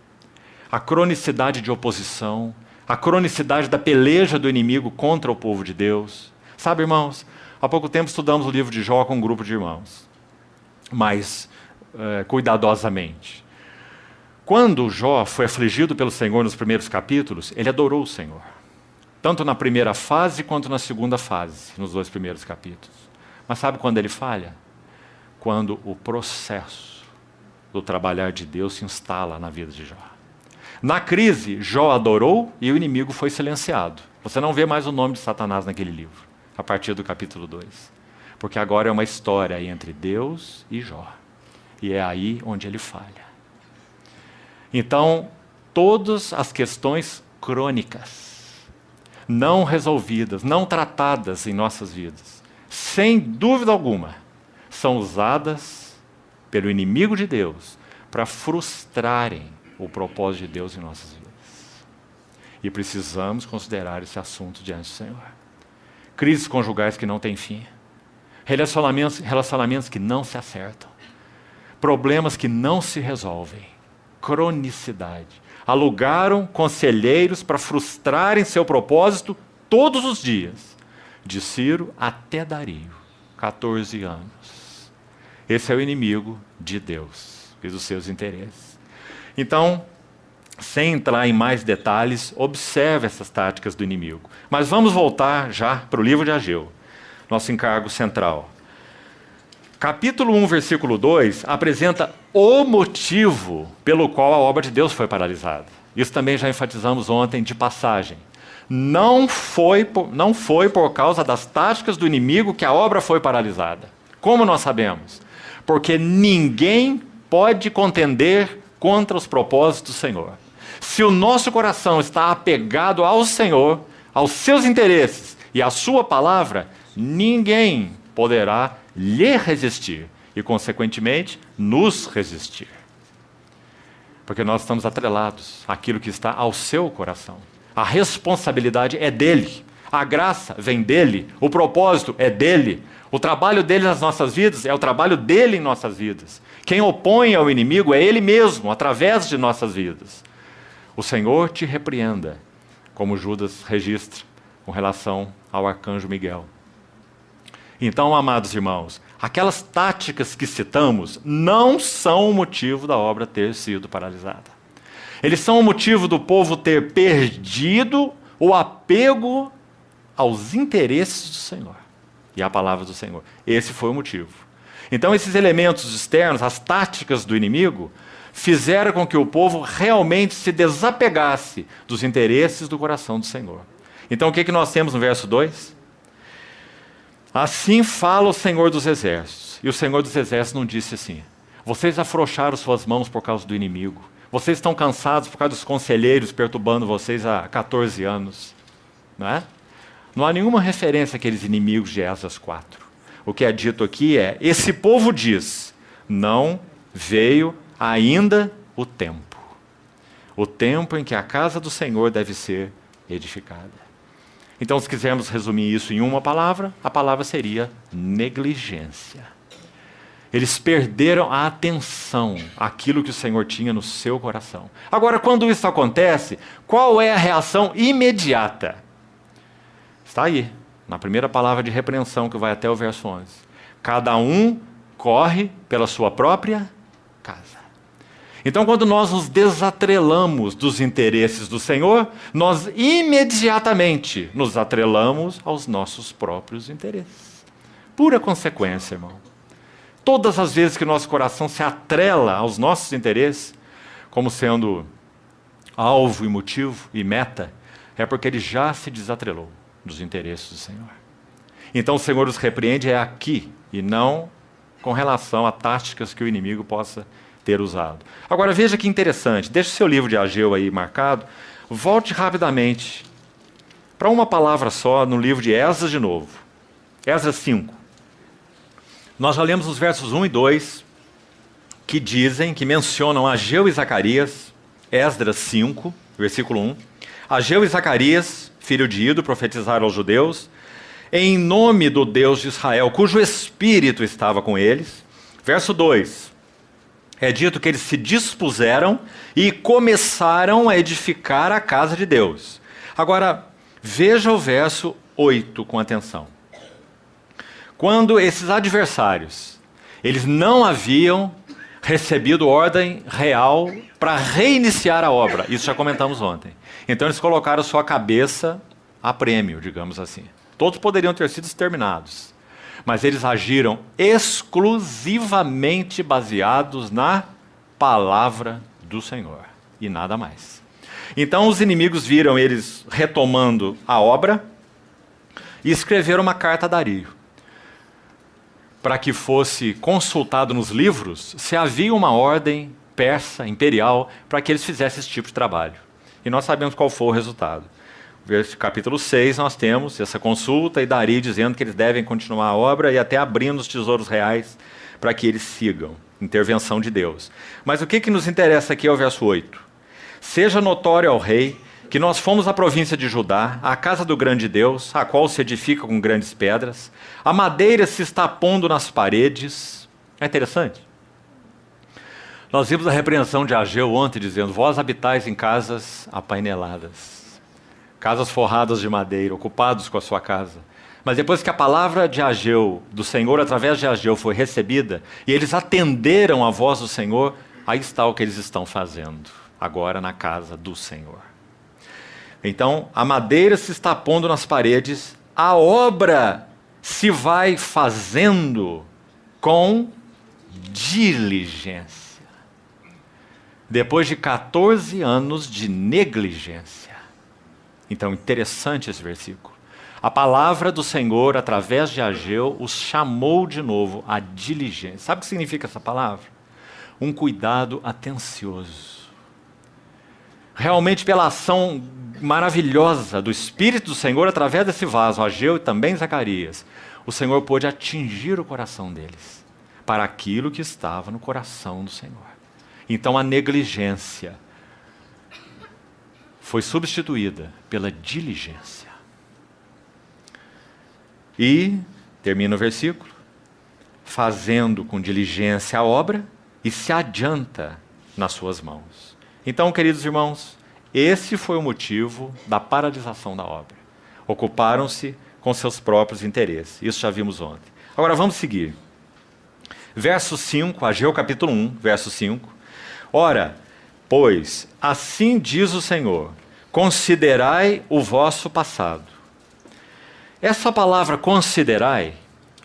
a cronicidade de oposição, a cronicidade da peleja do inimigo contra o povo de Deus. Sabe, irmãos, há pouco tempo estudamos o livro de Jó com um grupo de irmãos, mas cuidadosamente. Quando Jó foi afligido pelo Senhor nos primeiros capítulos, ele adorou o Senhor. Tanto na primeira fase quanto na segunda fase, nos 2 primeiros capítulos. Mas sabe quando ele falha? Quando o processo do trabalhar de Deus se instala na vida de Jó. Na crise, Jó adorou e o inimigo foi silenciado. Você não vê mais o nome de Satanás naquele livro, a partir do capítulo 2. Porque agora é uma história entre Deus e Jó. E é aí onde ele falha. Então, todas as questões crônicas, não resolvidas, não tratadas em nossas vidas, sem dúvida alguma, são usadas pelo inimigo de Deus para frustrarem o propósito de Deus em nossas vidas. E precisamos considerar esse assunto diante do Senhor. Crises conjugais que não têm fim. Relacionamentos que não se acertam. Problemas que não se resolvem. Cronicidade. Alugaram conselheiros para frustrarem seu propósito todos os dias. De Ciro até Dario. 14 anos. Esse é o inimigo de Deus e dos seus interesses. Então, sem entrar em mais detalhes, observe essas táticas do inimigo. Mas vamos voltar já para o livro de Ageu, nosso encargo central. Capítulo 1, versículo 2, apresenta o motivo pelo qual a obra de Deus foi paralisada. Isso também já enfatizamos ontem de passagem. Não foi por causa das táticas do inimigo que a obra foi paralisada. Como nós sabemos? Porque ninguém pode contender contra os propósitos do Senhor. Se o nosso coração está apegado ao Senhor, aos seus interesses e à sua palavra, ninguém poderá lhe resistir e, consequentemente, nos resistir. Porque nós estamos atrelados àquilo que está ao seu coração. A responsabilidade é dele, a graça vem dele, o propósito é dele, o trabalho dele nas nossas vidas é o trabalho dele em nossas vidas. Quem opõe ao inimigo é ele mesmo, através de nossas vidas. O Senhor te repreenda, como Judas registra com relação ao arcanjo Miguel. Então, amados irmãos, aquelas táticas que citamos não são o motivo da obra ter sido paralisada. Eles são o motivo do povo ter perdido o apego aos interesses do Senhor e à palavra do Senhor. Esse foi o motivo. Então, esses elementos externos, as táticas do inimigo, fizeram com que o povo realmente se desapegasse dos interesses do coração do Senhor. Então, o que nós temos no verso 2? Assim fala o Senhor dos Exércitos. E o Senhor dos Exércitos não disse assim: vocês afrouxaram suas mãos por causa do inimigo. Vocês estão cansados por causa dos conselheiros perturbando vocês há 14 anos. Não é? Não há nenhuma referência àqueles inimigos de Esdras 4. O que é dito aqui é: esse povo diz, não veio ainda o tempo. O tempo em que a casa do Senhor deve ser edificada. Então, se quisermos resumir isso em uma palavra, a palavra seria negligência. Eles perderam a atenção àquilo que o Senhor tinha no seu coração. Agora, quando isso acontece, qual é a reação imediata? Está aí, na primeira palavra de repreensão que vai até o verso 11. Cada um corre pela sua própria casa. Então, quando nós nos desatrelamos dos interesses do Senhor, nós imediatamente nos atrelamos aos nossos próprios interesses. Pura consequência, irmão. Todas as vezes que nosso coração se atrela aos nossos interesses, como sendo alvo e motivo e meta, é porque ele já se desatrelou dos interesses do Senhor. Então o Senhor os repreende aqui e não com relação a táticas que o inimigo possa ter usado. Agora veja que interessante, deixe o seu livro de Ageu aí marcado, volte rapidamente para uma palavra só no livro de Esdras de novo. Esdras 5. Nós já lemos os versos 1 e 2, que mencionam Ageu e Zacarias. Esdras 5, versículo 1. Ageu e Zacarias, filho de Ido, profetizaram aos judeus, em nome do Deus de Israel, cujo espírito estava com eles. Verso 2. É dito que eles se dispuseram e começaram a edificar a casa de Deus. Agora, veja o verso 8 com atenção. Quando esses adversários, eles não haviam recebido ordem real para reiniciar a obra. Isso já comentamos ontem. Então eles colocaram sua cabeça a prêmio, digamos assim. Todos poderiam ter sido exterminados. Mas eles agiram exclusivamente baseados na palavra do Senhor. E nada mais. Então os inimigos viram eles retomando a obra e escreveram uma carta a Dario, para que fosse consultado nos livros se havia uma ordem persa, imperial, para que eles fizessem esse tipo de trabalho. E nós sabemos qual foi o resultado. No capítulo 6 nós temos essa consulta e Dario dizendo que eles devem continuar a obra e até abrindo os tesouros reais para que eles sigam. Intervenção de Deus. Mas o que nos interessa aqui é o verso 8. Seja notório ao rei que nós fomos à província de Judá, à casa do grande Deus, a qual se edifica com grandes pedras, a madeira se está pondo nas paredes. É interessante. Nós vimos a repreensão de Ageu ontem, dizendo, vós habitais em casas apaineladas, casas forradas de madeira, ocupados com a sua casa. Mas depois que a palavra de Ageu, do Senhor, através de Ageu, foi recebida, e eles atenderam a voz do Senhor, aí está o que eles estão fazendo, agora na casa do Senhor. Então, a madeira se está pondo nas paredes, a obra se vai fazendo com diligência. Depois de 14 anos de negligência. Então, interessante esse versículo. A palavra do Senhor, através de Ageu, os chamou de novo à diligência. Sabe o que significa essa palavra? Um cuidado atencioso. Realmente, pela ação maravilhosa do Espírito do Senhor, através desse vaso, Ageu e também Zacarias, o Senhor pôde atingir o coração deles para aquilo que estava no coração do Senhor. Então a negligência foi substituída pela diligência. E, termina o versículo, fazendo com diligência a obra e se adianta nas suas mãos. Então, queridos irmãos, esse foi o motivo da paralisação da obra. Ocuparam-se com seus próprios interesses. Isso já vimos ontem. Agora vamos seguir. Verso 5, Ageu capítulo 1, verso 5. Ora, pois, assim diz o Senhor, considerai o vosso passado. Essa palavra considerai,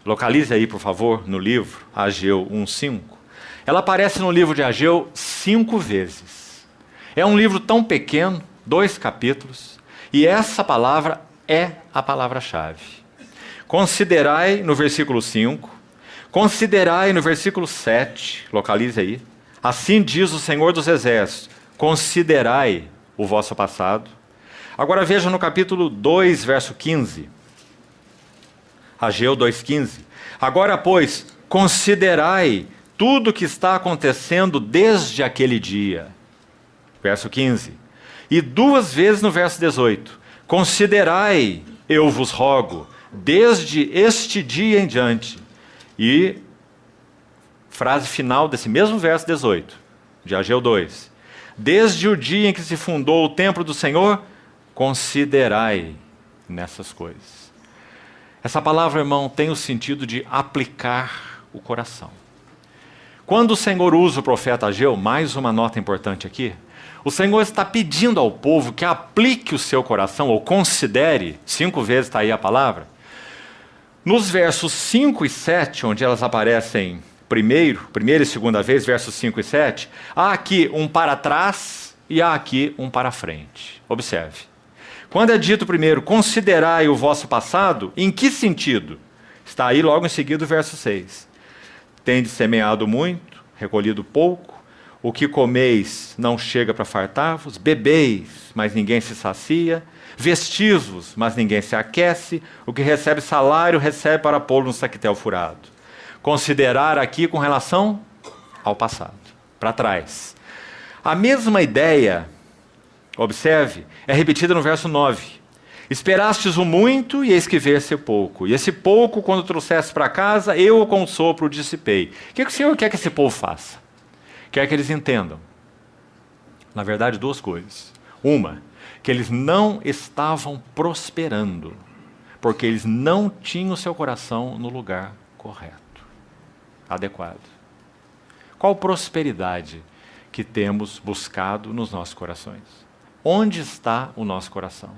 localize aí por favor no livro, Ageu 1:5. Ela aparece no livro de Ageu 5 vezes. É um livro tão pequeno, 2 capítulos, e essa palavra é a palavra-chave. Considerai no versículo 5, considerai no versículo 7, localize aí. Assim diz o Senhor dos Exércitos, considerai o vosso passado. Agora veja no capítulo 2, verso 15. Ageu 2:15. Agora, pois, considerai tudo o que está acontecendo desde aquele dia. Verso 15. E 2 vezes no verso 18. Considerai, eu vos rogo, desde este dia em diante. E frase final desse mesmo verso 18, de Ageu 2. Desde o dia em que se fundou o templo do Senhor, considerai nessas coisas. Essa palavra, irmão, tem o sentido de aplicar o coração. Quando o Senhor usa o profeta Ageu, mais uma nota importante aqui, o Senhor está pedindo ao povo que aplique o seu coração, ou considere, 5 vezes está aí a palavra. Nos versos 5 e 7, onde elas aparecem primeira e segunda vez, versos 5 e 7, há aqui um para trás e há aqui um para frente. Observe. Quando é dito primeiro, considerai o vosso passado, em que sentido? Está aí logo em seguida o verso 6. Tendes semeado muito, recolhido pouco, o que comeis não chega para fartar-vos, bebeis, mas ninguém se sacia, vestis-vos, mas ninguém se aquece, o que recebe salário recebe para pô-lo no saquetel furado. Considerar aqui com relação ao passado, para trás. A mesma ideia, observe, é repetida no verso 9. Esperastes o muito e eis que veio-se pouco. E esse pouco, quando trouxeste para casa, eu com o sopro o dissipei. O que o Senhor quer que esse povo faça? Quer que eles entendam, na verdade, duas coisas. Uma, que eles não estavam prosperando, porque eles não tinham o seu coração no lugar correto, adequado. Qual prosperidade que temos buscado nos nossos corações? Onde está o nosso coração?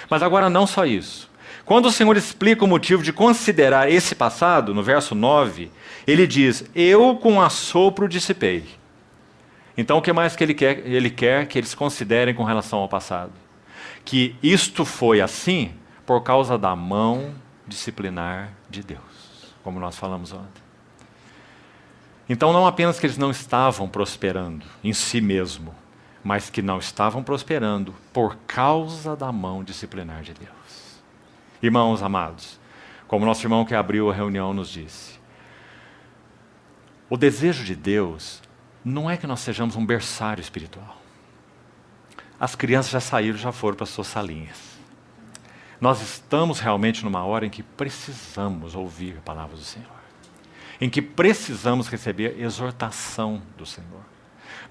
Mas agora não só isso. Quando o Senhor explica o motivo de considerar esse passado, no verso 9, ele diz, eu com assopro dissipei. Então o que mais que ele quer? Ele quer que eles considerem com relação ao passado. Que isto foi assim por causa da mão disciplinar de Deus, como nós falamos ontem. Então não apenas que eles não estavam prosperando em si mesmo, mas que não estavam prosperando por causa da mão disciplinar de Deus. Irmãos amados, como nosso irmão que abriu a reunião nos disse, o desejo de Deus não é que nós sejamos um berçário espiritual. As crianças já saíram, já foram para suas salinhas. Nós estamos realmente numa hora em que precisamos ouvir a palavra do Senhor, em que precisamos receber exortação do Senhor.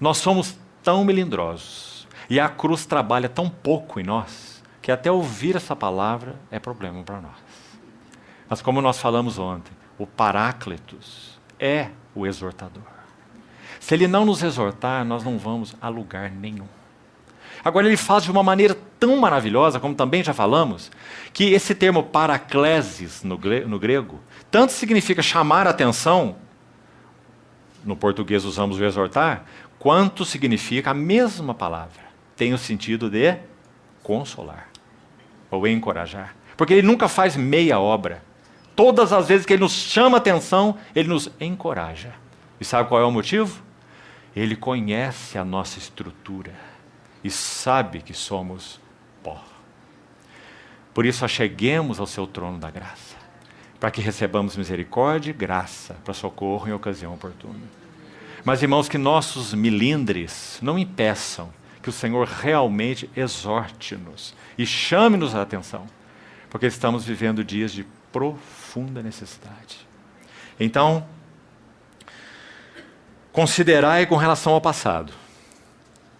Nós somos tão melindrosos e a cruz trabalha tão pouco em nós que até ouvir essa palavra é problema para nós. Mas como nós falamos ontem, o Paráclitos é o exortador. Se ele não nos exortar, nós não vamos a lugar nenhum. Agora ele faz de uma maneira tão maravilhosa, como também já falamos, que esse termo paraklesis no grego, tanto significa chamar a atenção, no português usamos o exortar, quanto significa a mesma palavra. Tem o sentido de consolar ou encorajar. Porque ele nunca faz meia obra. Todas as vezes que ele nos chama a atenção, ele nos encoraja. E sabe qual é o motivo? Ele conhece a nossa estrutura e sabe que somos pó. Por isso, acheguemos ao seu trono da graça, para que recebamos misericórdia e graça para socorro em ocasião oportuna. Mas, irmãos, que nossos milindres não impeçam que o Senhor realmente exorte-nos e chame-nos a atenção, porque estamos vivendo dias de profunda necessidade. Então, considerai com relação ao passado.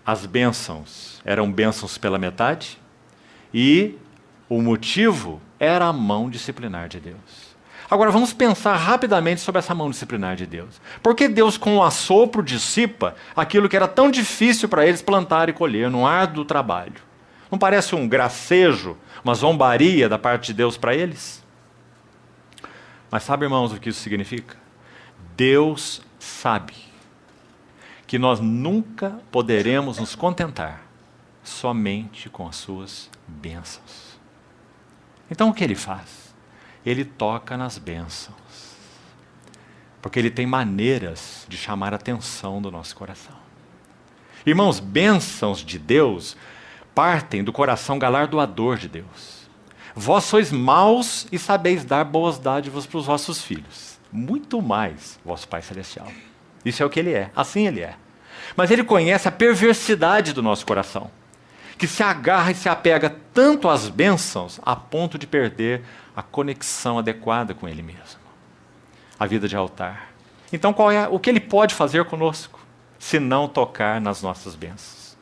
As bênçãos eram bênçãos pela metade e o motivo era a mão disciplinar de Deus. Agora vamos pensar rapidamente sobre essa mão disciplinar de Deus. Por que Deus com o assopro dissipa aquilo que era tão difícil para eles plantar e colher num árduo trabalho? Não parece um gracejo, uma zombaria da parte de Deus para eles? Mas sabe, irmãos, o que isso significa? Deus sabe que nós nunca poderemos nos contentar somente com as suas bênçãos. Então o que ele faz? Ele toca nas bênçãos, porque ele tem maneiras de chamar a atenção do nosso coração. Irmãos, bênçãos de Deus partem do coração galardoador de Deus. Vós sois maus e sabeis dar boas dádivas para os vossos filhos, muito mais vosso Pai Celestial. Isso é o que ele é, assim ele é. Mas ele conhece a perversidade do nosso coração, que se agarra e se apega tanto às bênçãos a ponto de perder a conexão adequada com ele mesmo. A vida de altar. Então o que ele pode fazer conosco, se não tocar nas nossas bênçãos?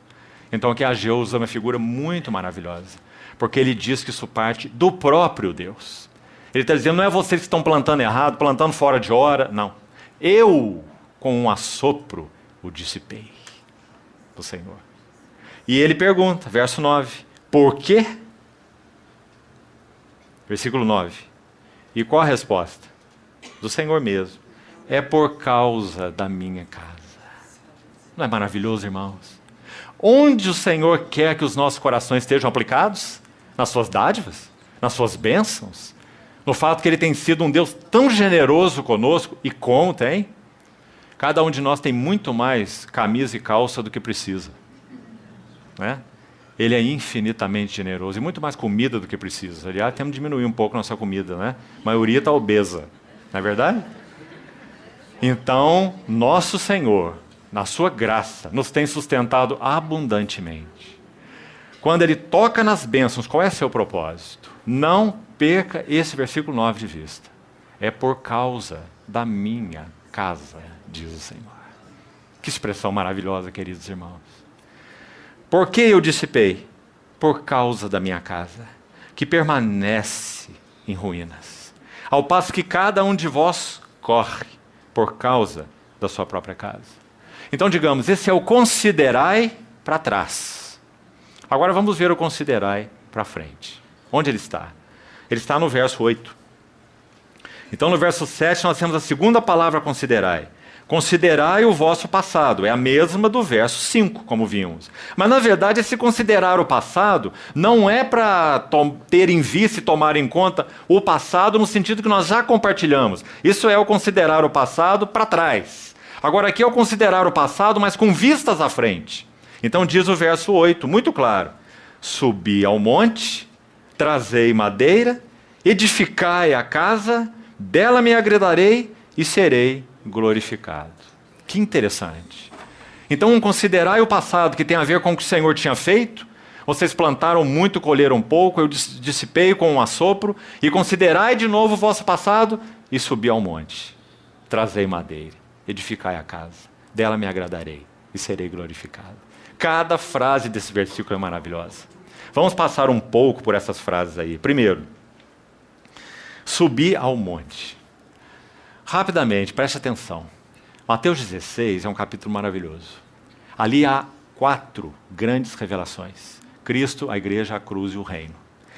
Então aqui Ageu usa uma figura muito maravilhosa, porque ele diz que isso parte do próprio Deus. Ele está dizendo, não é vocês que estão plantando errado, plantando fora de hora, não. Eu, com um assopro, o dissipei do Senhor. E ele pergunta, verso 9, por quê? Versículo 9. E qual a resposta? Do Senhor mesmo. É por causa da minha casa. Não é maravilhoso, irmãos? Onde o Senhor quer que os nossos corações estejam aplicados? Nas suas dádivas? Nas suas bênçãos? No fato que Ele tem sido um Deus tão generoso conosco, e como tem? Cada um de nós tem muito mais camisa e calça do que precisa. Né? Ele é infinitamente generoso, e muito mais comida do que precisa. Aliás, temos que diminuir um pouco a nossa comida, né? A maioria está obesa, não é verdade? Então, nosso Senhor, na sua graça, nos tem sustentado abundantemente. Quando Ele toca nas bênçãos, qual é seu propósito? Não perca esse versículo 9 de vista. É por causa da minha casa, diz o Senhor. Que expressão maravilhosa, queridos irmãos. Por que eu dissipei? Por causa da minha casa, que permanece em ruínas. Ao passo que cada um de vós corre por causa da sua própria casa. Então, digamos, esse é o considerai para trás. Agora vamos ver o considerai para frente. Onde ele está? Ele está no verso 8. Então, no verso 7, nós temos a segunda palavra considerai. Considerai o vosso passado. É a mesma do verso 5, como vimos. Mas, na verdade, esse considerar o passado não é para ter em vista e tomar em conta o passado no sentido que nós já compartilhamos. Isso é o considerar o passado para trás. Agora, aqui é o considerar o passado, mas com vistas à frente. Então, diz o verso 8, muito claro. Subi ao monte, trazei madeira, edificai a casa, dela me agradarei e serei glorificado. Que interessante. Então, considerai o passado, que tem a ver com o que o Senhor tinha feito. Vocês plantaram muito, colheram pouco, eu dissipei com um assopro. E considerai de novo o vosso passado e subi ao monte. Trazei madeira, edificai a casa, dela me agradarei e serei glorificado. Cada frase desse versículo é maravilhosa. Vamos passar um pouco por essas frases aí. Primeiro, subir ao monte. Rapidamente, preste atenção. Mateus 16 é um capítulo maravilhoso. Ali há 4 grandes revelações. Cristo, a igreja, a cruz e o reino.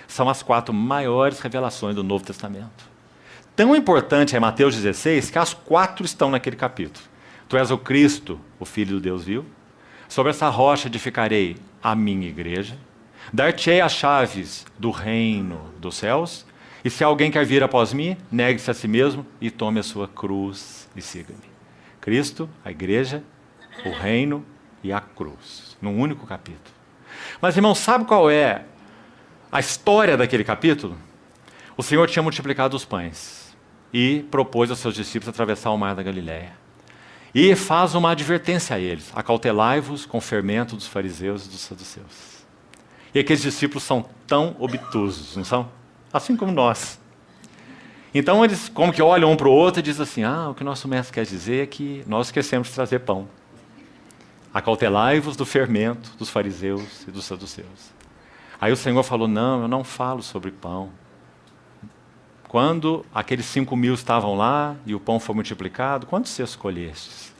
São as 4 maiores revelações do Novo Testamento. Tão importante é Mateus 16 que as 4 estão naquele capítulo. Tu és o Cristo, o Filho do Deus vivo. Sobre essa rocha edificarei a minha igreja. Dar-te-ei as chaves do reino dos céus. E se alguém quer vir após mim, negue-se a si mesmo e tome a sua cruz e siga-me. Cristo, a igreja, o reino e a cruz. Num único capítulo. Mas, irmão, sabe qual é a história daquele capítulo? O Senhor tinha multiplicado os pães e propôs aos seus discípulos atravessar o mar da Galileia. E faz uma advertência a eles. Acautelai-vos com o fermento dos fariseus e dos saduceus. E aqueles discípulos são tão obtusos, não são? Assim como nós. Então eles como que olham um para o outro e dizem assim, o que o nosso mestre quer dizer é que nós esquecemos de trazer pão. Acautelai-vos do fermento dos fariseus e dos saduceus. Aí o Senhor falou, não, eu não falo sobre pão. Quando aqueles 5.000 estavam lá e o pão foi multiplicado, quantos você escolhestes?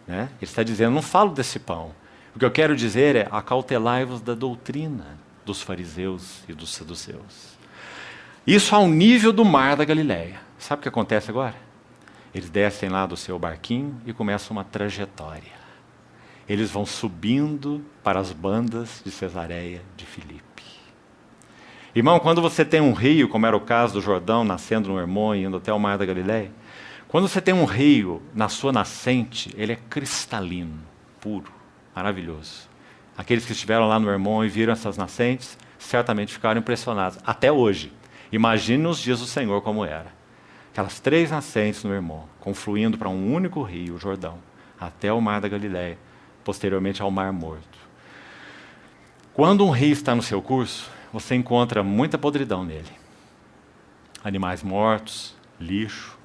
Né? Ele está dizendo, não falo desse pão. O que eu quero dizer é, acautelai-vos da doutrina dos fariseus e dos saduceus. Isso ao nível do mar da Galileia. Sabe o que acontece agora? Eles descem lá do seu barquinho e começam uma trajetória. Eles vão subindo para as bandas de Cesareia de Filipe. Irmão, quando você tem um rio, como era o caso do Jordão, nascendo no Hermon e indo até o mar da Galileia, quando você tem um rio na sua nascente, ele é cristalino, puro, maravilhoso. Aqueles que estiveram lá no Hermon e viram essas nascentes, certamente ficaram impressionados. Até hoje. Imagine nos dias do Senhor como era. Aquelas 3 nascentes no Hermon, confluindo para um único rio, o Jordão, até o mar da Galileia, posteriormente ao Mar Morto. Quando um rio está no seu curso, você encontra muita podridão nele. Animais mortos, lixo.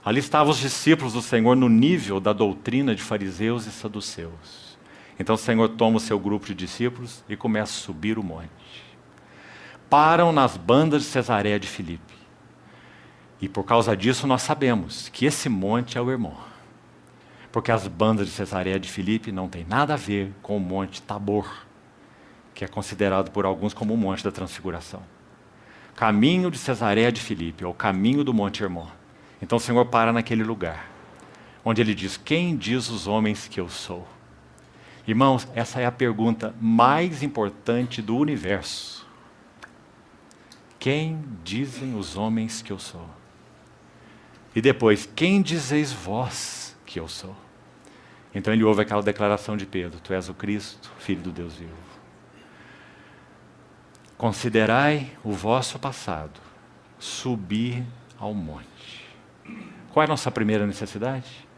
Ali estavam os discípulos do Senhor no nível da doutrina de fariseus e saduceus. Então o Senhor toma o seu grupo de discípulos e começa a subir o monte. Param nas bandas de Cesareia de Filipe. E por causa disso nós sabemos que esse monte é o Hermon. Porque as bandas de Cesareia de Filipe não têm nada a ver com o Monte Tabor, que é considerado por alguns como o Monte da Transfiguração. Caminho de Cesareia de Filipe, ou caminho do Monte Hermon. Então o Senhor para naquele lugar, onde ele diz, quem diz os homens que eu sou? Irmãos, essa é a pergunta mais importante do universo. Quem dizem os homens que eu sou? E depois, quem dizeis vós que eu sou? Então ele ouve aquela declaração de Pedro: tu és o Cristo, Filho do Deus vivo. Considerai o vosso passado, subir ao monte. Qual é a nossa primeira necessidade?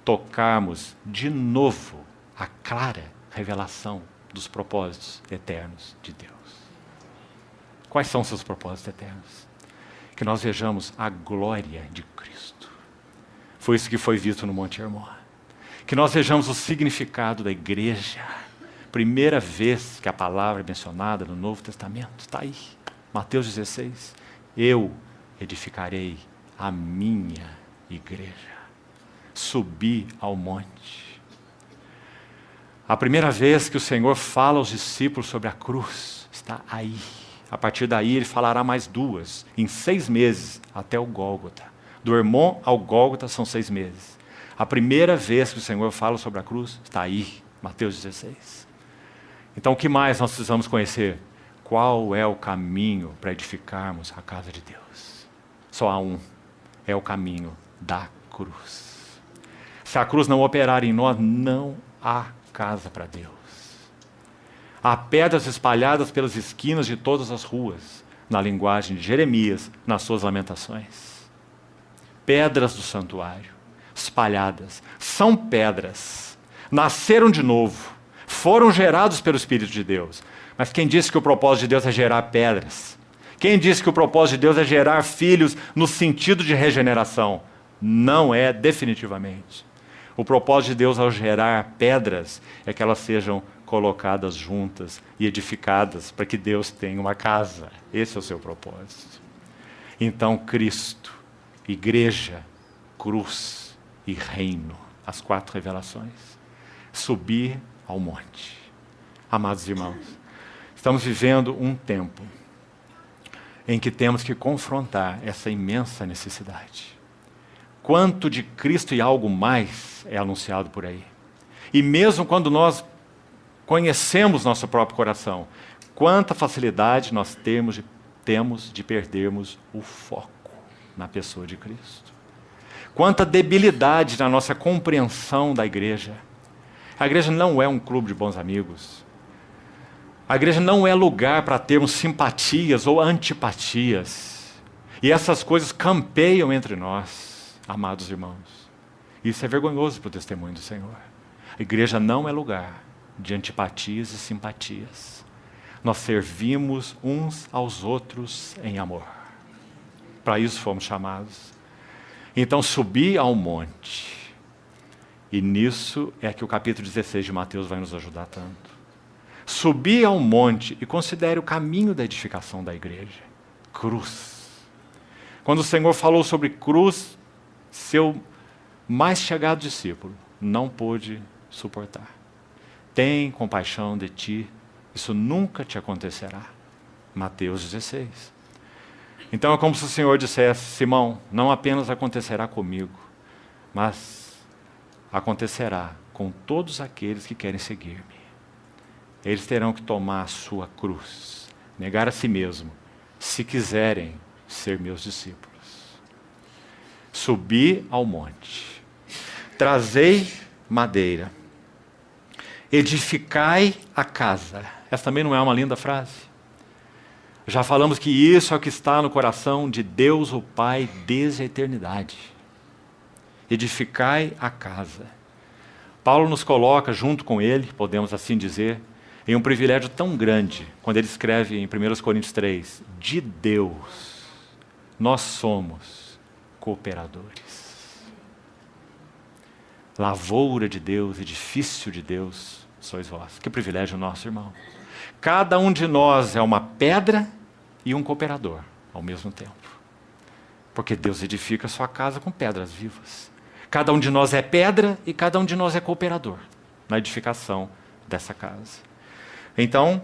Tocarmos de novo a clara revelação dos propósitos eternos de Deus. Quais são os seus propósitos eternos? Que nós vejamos a glória de Cristo. Foi isso que foi visto no Monte Hermon. Que nós vejamos o significado da igreja. Primeira vez que a palavra é mencionada no Novo Testamento, está aí, Mateus 16. Eu edificarei a minha igreja. Subi ao monte. A primeira vez que o Senhor fala aos discípulos sobre a cruz, está aí. A partir daí ele falará mais duas, em 6 meses, até o Gólgota. Do Hermon ao Gólgota são 6 meses. A primeira vez que o Senhor fala sobre a cruz, está aí, Mateus 16. Então o que mais nós precisamos conhecer? Qual é o caminho para edificarmos a casa de Deus? Só há um, é o caminho da cruz. Se a cruz não operar em nós, não há casa para Deus. Há pedras espalhadas pelas esquinas de todas as ruas, na linguagem de Jeremias, nas suas lamentações. Pedras do santuário, espalhadas, são pedras, nasceram de novo, foram gerados pelo Espírito de Deus. Mas quem disse que o propósito de Deus é gerar pedras? Quem disse que o propósito de Deus é gerar filhos no sentido de regeneração? Não é, definitivamente. O propósito de Deus ao gerar pedras é que elas sejam colocadas juntas e edificadas para que Deus tenha uma casa. Esse é o seu propósito. Então, Cristo, igreja, cruz e reino, as 4 revelações. Subir ao monte. Amados irmãos, estamos vivendo um tempo em que temos que confrontar essa imensa necessidade. Quanto de Cristo e algo mais é anunciado por aí. E mesmo quando nós conhecemos nosso próprio coração, quanta facilidade nós temos de perdermos o foco na pessoa de Cristo. Quanta debilidade na nossa compreensão da igreja. A igreja não é um clube de bons amigos. A igreja não é lugar para termos simpatias ou antipatias. E essas coisas campeiam entre nós, amados irmãos. Isso é vergonhoso para o testemunho do Senhor. A igreja não é lugar de antipatias e simpatias. Nós servimos uns aos outros em amor. Para isso fomos chamados. Então, subir ao monte. E nisso é que o capítulo 16 de Mateus vai nos ajudar tanto. Subir ao monte e considere o caminho da edificação da igreja. Cruz. Quando o Senhor falou sobre cruz, seu mais chegado discípulo não pôde suportar. Tem compaixão de ti, isso nunca te acontecerá. Mateus 16. Então é como se o Senhor dissesse: Simão, não apenas acontecerá comigo, mas acontecerá com todos aqueles que querem seguir-me. Eles terão que tomar a sua cruz, negar a si mesmo, se quiserem ser meus discípulos. Subi ao monte, trazei madeira, edificai a casa. Essa também não é uma linda frase? Já falamos que isso é o que está no coração de Deus o Pai desde a eternidade. Edificai a casa. Paulo nos coloca junto com ele, podemos assim dizer, em um privilégio tão grande, quando ele escreve em 1 Coríntios 3, de Deus, nós somos cooperadores. Lavoura de Deus, edifício de Deus, sois vós. Que privilégio nosso, irmão. Cada um de nós é uma pedra e um cooperador ao mesmo tempo. Porque Deus edifica a sua casa com pedras vivas. Cada um de nós é pedra e cada um de nós é cooperador na edificação dessa casa. Então,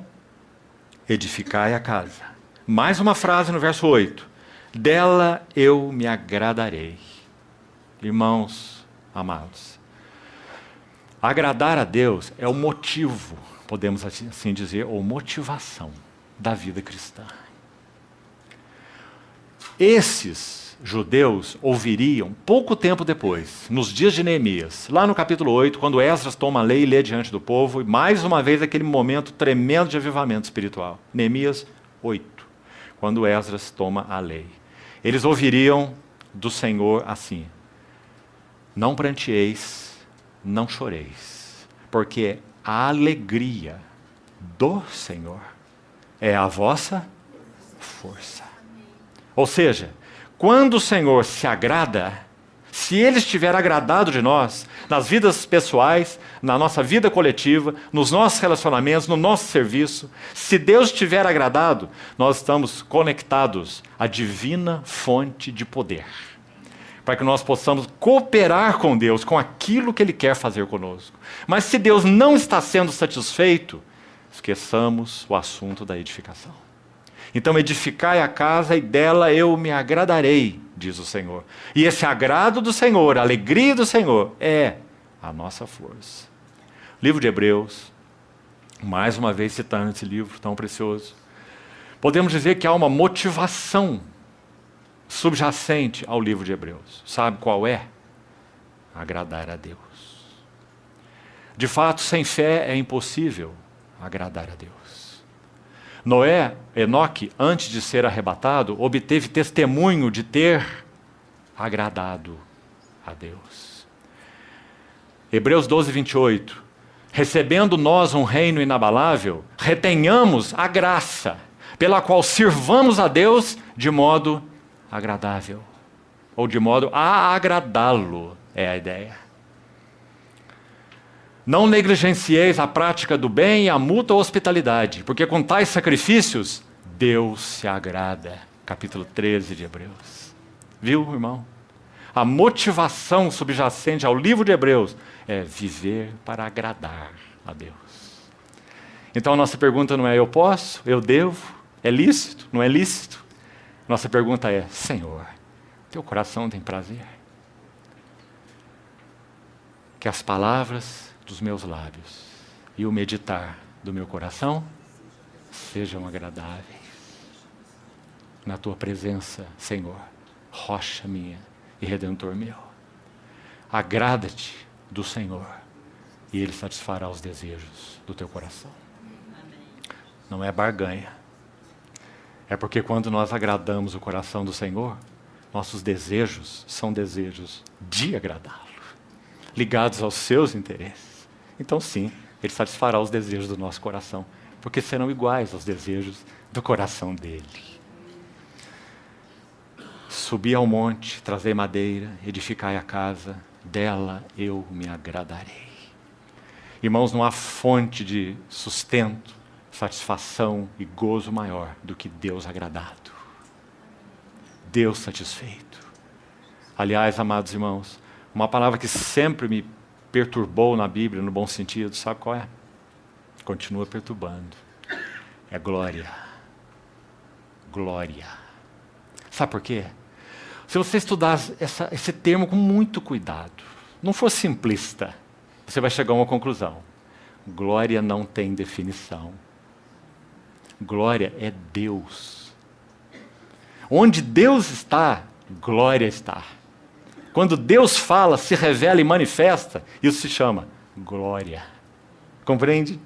edificai a casa. Mais uma frase no verso 8. Dela eu me agradarei. Irmãos amados, Agradar a Deus é o motivo, podemos assim dizer, ou motivação da vida cristã. Esses judeus ouviriam pouco tempo depois, nos dias de Neemias, lá no capítulo 8, quando Esdras toma a lei e lê diante do povo, e mais uma vez aquele momento tremendo de avivamento espiritual. Neemias 8, quando Esdras toma a lei. Eles ouviriam do Senhor assim: não pranteeis, não choreis, porque a alegria do Senhor é a vossa força. Ou seja, quando o Senhor se agrada, se Ele estiver agradado de nós, nas vidas pessoais, na nossa vida coletiva, nos nossos relacionamentos, no nosso serviço, se Deus estiver agradado, nós estamos conectados à divina fonte de poder, para que nós possamos cooperar com Deus, com aquilo que Ele quer fazer conosco. Mas se Deus não está sendo satisfeito, esqueçamos o assunto da edificação. Então edificai a casa e dela eu me agradarei, diz o Senhor. E esse agrado do Senhor, a alegria do Senhor, é a nossa força. Livro de Hebreus, mais uma vez citando esse livro tão precioso, podemos dizer que há uma motivação subjacente ao livro de Hebreus. Sabe qual é? Agradar a Deus. De fato, sem fé é impossível agradar a Deus. Enoque, antes de ser arrebatado, obteve testemunho de ter agradado a Deus. Hebreus 12, 28. Recebendo nós um reino inabalável, retenhamos a graça, pela qual sirvamos a Deus de modo agradável, ou de modo a agradá-lo, é a ideia. Não negligencieis a prática do bem e a mútua hospitalidade, porque com tais sacrifícios, Deus se agrada. Capítulo 13 de Hebreus. Viu, irmão? A motivação subjacente ao livro de Hebreus é viver para agradar a Deus. Então a nossa pergunta não é eu posso, eu devo, é lícito, não é lícito? Nossa pergunta é: Senhor, teu coração tem prazer? Que as palavras dos meus lábios e o meditar do meu coração sejam agradáveis na tua presença, Senhor, rocha minha e redentor meu. Agrada-te do Senhor e Ele satisfará os desejos do teu coração. Não é barganha. É porque quando nós agradamos o coração do Senhor, nossos desejos são desejos de agradá-lo, ligados aos seus interesses. Então sim, Ele satisfará os desejos do nosso coração, porque serão iguais aos desejos do coração dEle. Subi ao monte, trazei madeira, edificai a casa, dela eu me agradarei. Irmãos, não há fonte de sustento, satisfação e gozo maior do que Deus agradado. Deus satisfeito. Aliás, amados irmãos, uma palavra que sempre me perturbou na Bíblia, no bom sentido, sabe qual é? Continua perturbando. É glória. Glória. Sabe por quê? Se você estudar esse termo com muito cuidado, não for simplista, você vai chegar a uma conclusão. Glória não tem definição. Glória é Deus. Onde Deus está, glória está. Quando Deus fala, se revela e manifesta, isso se chama glória. Compreende?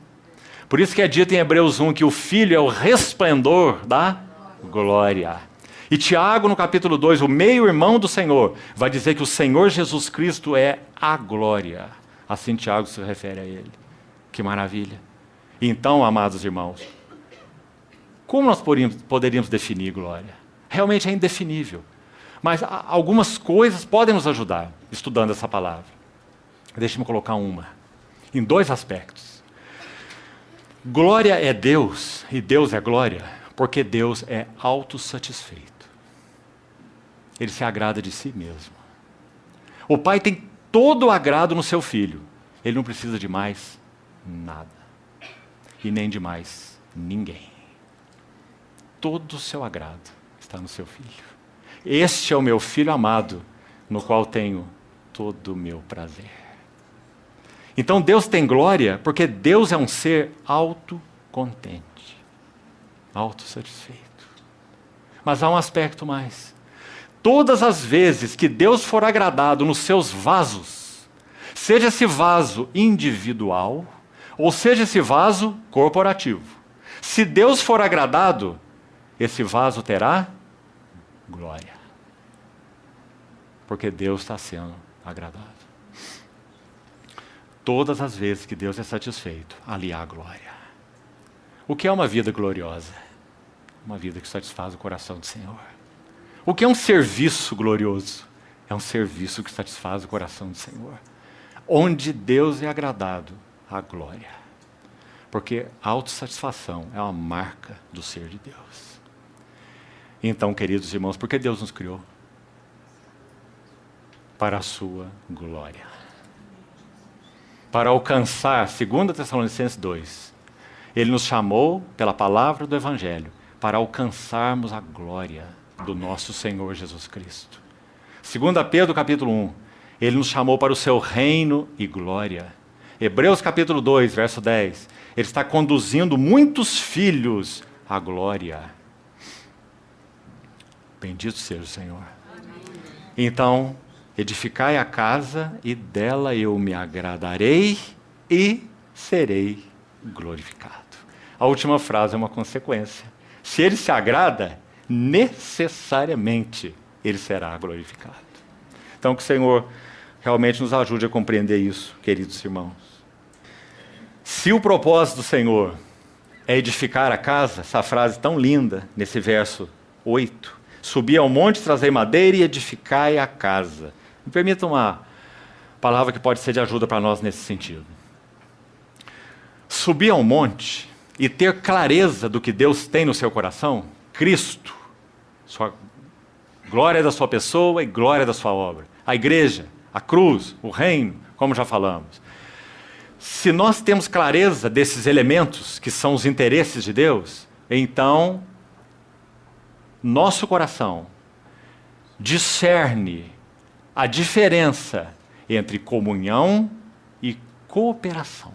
Por isso que é dito em Hebreus 1 que o Filho é o resplendor da glória. E Tiago, no capítulo 2, o meio-irmão do Senhor, vai dizer que o Senhor Jesus Cristo é a glória. Assim Tiago se refere a Ele. Que maravilha. Então, amados irmãos, como nós poderíamos definir glória? Realmente é indefinível. Mas algumas coisas podem nos ajudar, estudando essa palavra. Deixe-me colocar uma. Em dois aspectos. Glória é Deus, e Deus é glória, porque Deus é autossatisfeito. Ele se agrada de si mesmo. O Pai tem todo o agrado no seu Filho. Ele não precisa de mais nada. E nem de mais ninguém. Todo o seu agrado está no seu Filho. Este é o meu Filho amado, no qual tenho todo o meu prazer. Então Deus tem glória porque Deus é um ser autocontente, autossatisfeito. Mas há um aspecto mais. Todas as vezes que Deus for agradado nos seus vasos, seja esse vaso individual, ou seja esse vaso corporativo, se Deus for agradado, esse vaso terá glória. Porque Deus está sendo agradado. Todas as vezes que Deus é satisfeito, ali há glória. O que é uma vida gloriosa? Uma vida que satisfaz o coração do Senhor. O que é um serviço glorioso? É um serviço que satisfaz o coração do Senhor. Onde Deus é agradado, há glória. Porque a autossatisfação é uma marca do ser de Deus. Então, queridos irmãos, por que Deus nos criou? Para a sua glória. Para alcançar, 2 Tessalonicenses 2, Ele nos chamou pela palavra do Evangelho para alcançarmos a glória do nosso Senhor Jesus Cristo. 2 Pedro capítulo 1, Ele nos chamou para o seu reino e glória. Hebreus capítulo 2, verso 10, Ele está conduzindo muitos filhos à glória. Bendito seja o Senhor. Então, edificai a casa e dela eu me agradarei e serei glorificado. A última frase é uma consequência. Se Ele se agrada, necessariamente Ele será glorificado. Então que o Senhor realmente nos ajude a compreender isso, queridos irmãos. Se o propósito do Senhor é edificar a casa, essa frase tão linda, nesse verso 8, subi ao monte, trazei madeira e edificai a casa. Me permita uma palavra que pode ser de ajuda para nós nesse sentido. Subir ao monte e ter clareza do que Deus tem no seu coração, Cristo, glória da sua pessoa e glória da sua obra. A igreja, a cruz, o reino, como já falamos. Se nós temos clareza desses elementos que são os interesses de Deus, então nosso coração discerne a diferença entre comunhão e cooperação.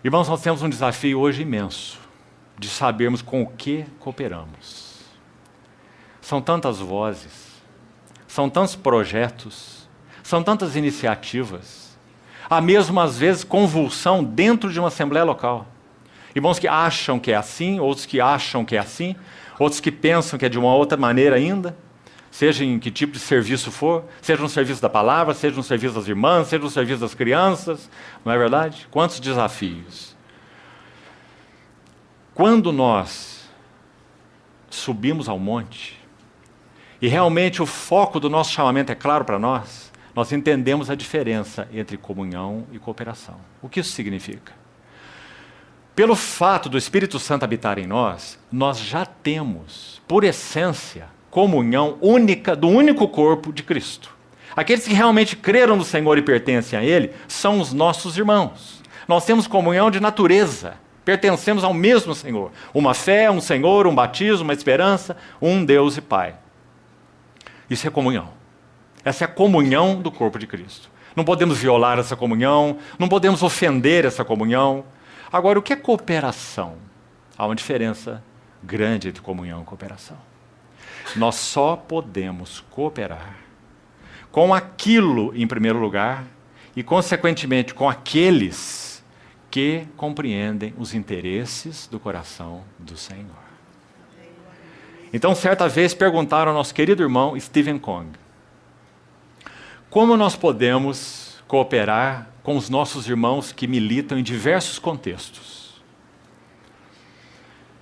Irmãos, nós temos um desafio hoje imenso de sabermos com o que cooperamos. São tantas vozes, são tantos projetos, são tantas iniciativas. Há mesmo, às vezes, convulsão dentro de uma assembleia local. Irmãos que acham que é assim, outros que acham que é assim, outros que pensam que é de uma outra maneira ainda. Seja em que tipo de serviço for, seja no serviço da palavra, seja no serviço das irmãs, seja no serviço das crianças, não é verdade? Quantos desafios. Quando nós subimos ao monte, e realmente o foco do nosso chamamento é claro para nós, nós entendemos a diferença entre comunhão e cooperação. O que isso significa? Pelo fato do Espírito Santo habitar em nós, nós já temos, por essência, comunhão única do único corpo de Cristo. Aqueles que realmente creram no Senhor e pertencem a Ele são os nossos irmãos. Nós temos comunhão de natureza, pertencemos ao mesmo Senhor. Uma fé, um Senhor, um batismo, uma esperança, um Deus e Pai. Isso é comunhão. Essa é a comunhão do corpo de Cristo. Não podemos violar essa comunhão, não podemos ofender essa comunhão. Agora, o que é cooperação? Há uma diferença grande entre comunhão e cooperação. Nós só podemos cooperar com aquilo, em primeiro lugar, e, consequentemente, com aqueles que compreendem os interesses do coração do Senhor. Então, certa vez, perguntaram ao nosso querido irmão Stephen Kong, como nós podemos cooperar com os nossos irmãos que militam em diversos contextos?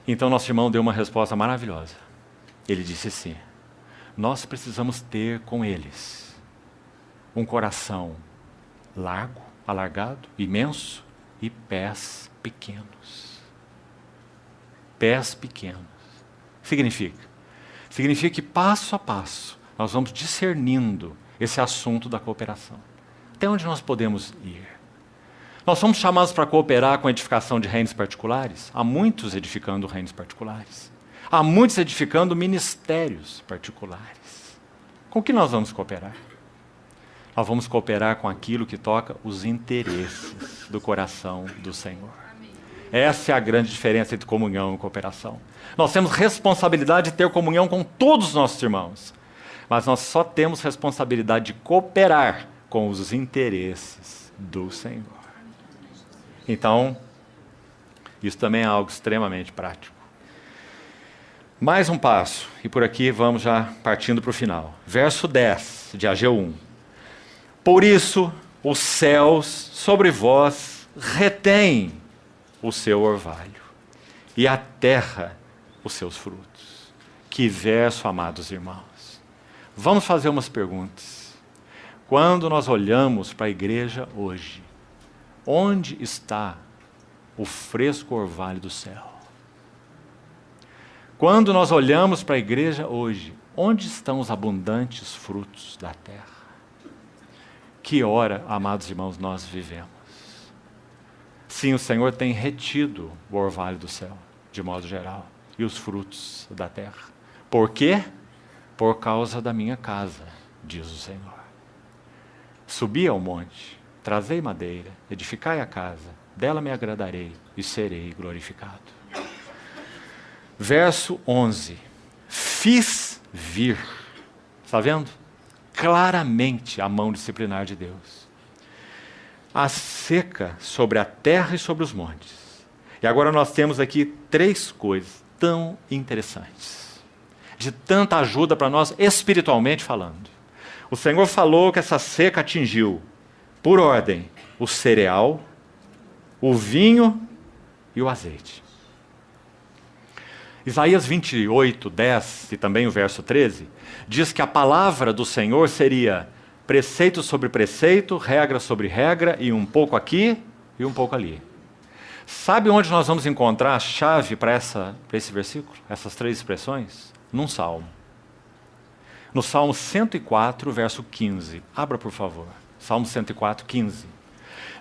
Então, nosso irmão deu uma resposta maravilhosa. Ele disse assim: nós precisamos ter com eles um coração largo, alargado, imenso e pés pequenos. Pés pequenos. Significa que passo a passo nós vamos discernindo esse assunto da cooperação. Até onde nós podemos ir? Nós somos chamados para cooperar com a edificação de reinos particulares. Há muitos edificando reinos particulares. Há muitos edificando ministérios particulares. Com que nós vamos cooperar? Nós vamos cooperar com aquilo que toca os interesses do coração do Senhor. Essa é a grande diferença entre comunhão e cooperação. Nós temos responsabilidade de ter comunhão com todos os nossos irmãos, mas nós só temos responsabilidade de cooperar com os interesses do Senhor. Então, isso também é algo extremamente prático. Mais um passo, e por aqui vamos já partindo para o final. Verso 10 de Ageu 1. Por isso, os céus sobre vós retêm o seu orvalho, e a terra os seus frutos. Que verso, amados irmãos. Vamos fazer umas perguntas. Quando nós olhamos para a igreja hoje, onde está o fresco orvalho do céu? Quando nós olhamos para a igreja hoje, onde estão os abundantes frutos da terra? Que hora, amados irmãos, nós vivemos? Sim, o Senhor tem retido o orvalho do céu, de modo geral, e os frutos da terra. Por quê? Por causa da minha casa, diz o Senhor. Subi ao monte, trazei madeira, edificai a casa, dela me agradarei e serei glorificado. Verso 11. Fiz vir. Está vendo? Claramente a mão disciplinar de Deus. A seca sobre a terra e sobre os montes. E agora nós temos aqui 3 coisas tão interessantes, de tanta ajuda para nós espiritualmente falando. O Senhor falou que essa seca atingiu, por ordem, o cereal, o vinho e o azeite. Isaías 28, 10 e também o verso 13, diz que a palavra do Senhor seria preceito sobre preceito, regra sobre regra, e um pouco aqui e um pouco ali. Sabe onde nós vamos encontrar a chave para esse versículo? Essas 3 expressões? Num salmo. No Salmo 104, verso 15. Abra, por favor. Salmo 104, 15.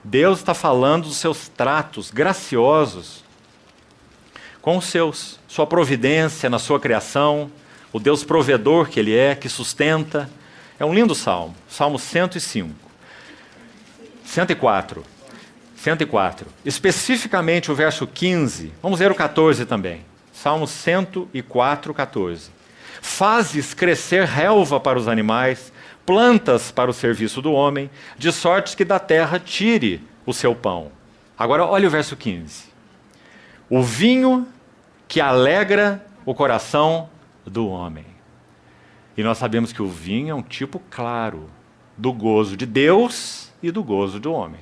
Deus está falando dos seus tratos graciosos com os seus, sua providência na sua criação, o Deus provedor que Ele é, que sustenta. É um lindo salmo, Salmo 105. 104. Especificamente o verso 15, vamos ver o 14 também. Salmo 104, 14. Fazes crescer relva para os animais, plantas para o serviço do homem, de sorte que da terra tire o seu pão. Agora olha o verso 15. O vinho que alegra o coração do homem. E nós sabemos que o vinho é um tipo claro do gozo de Deus e do gozo do homem.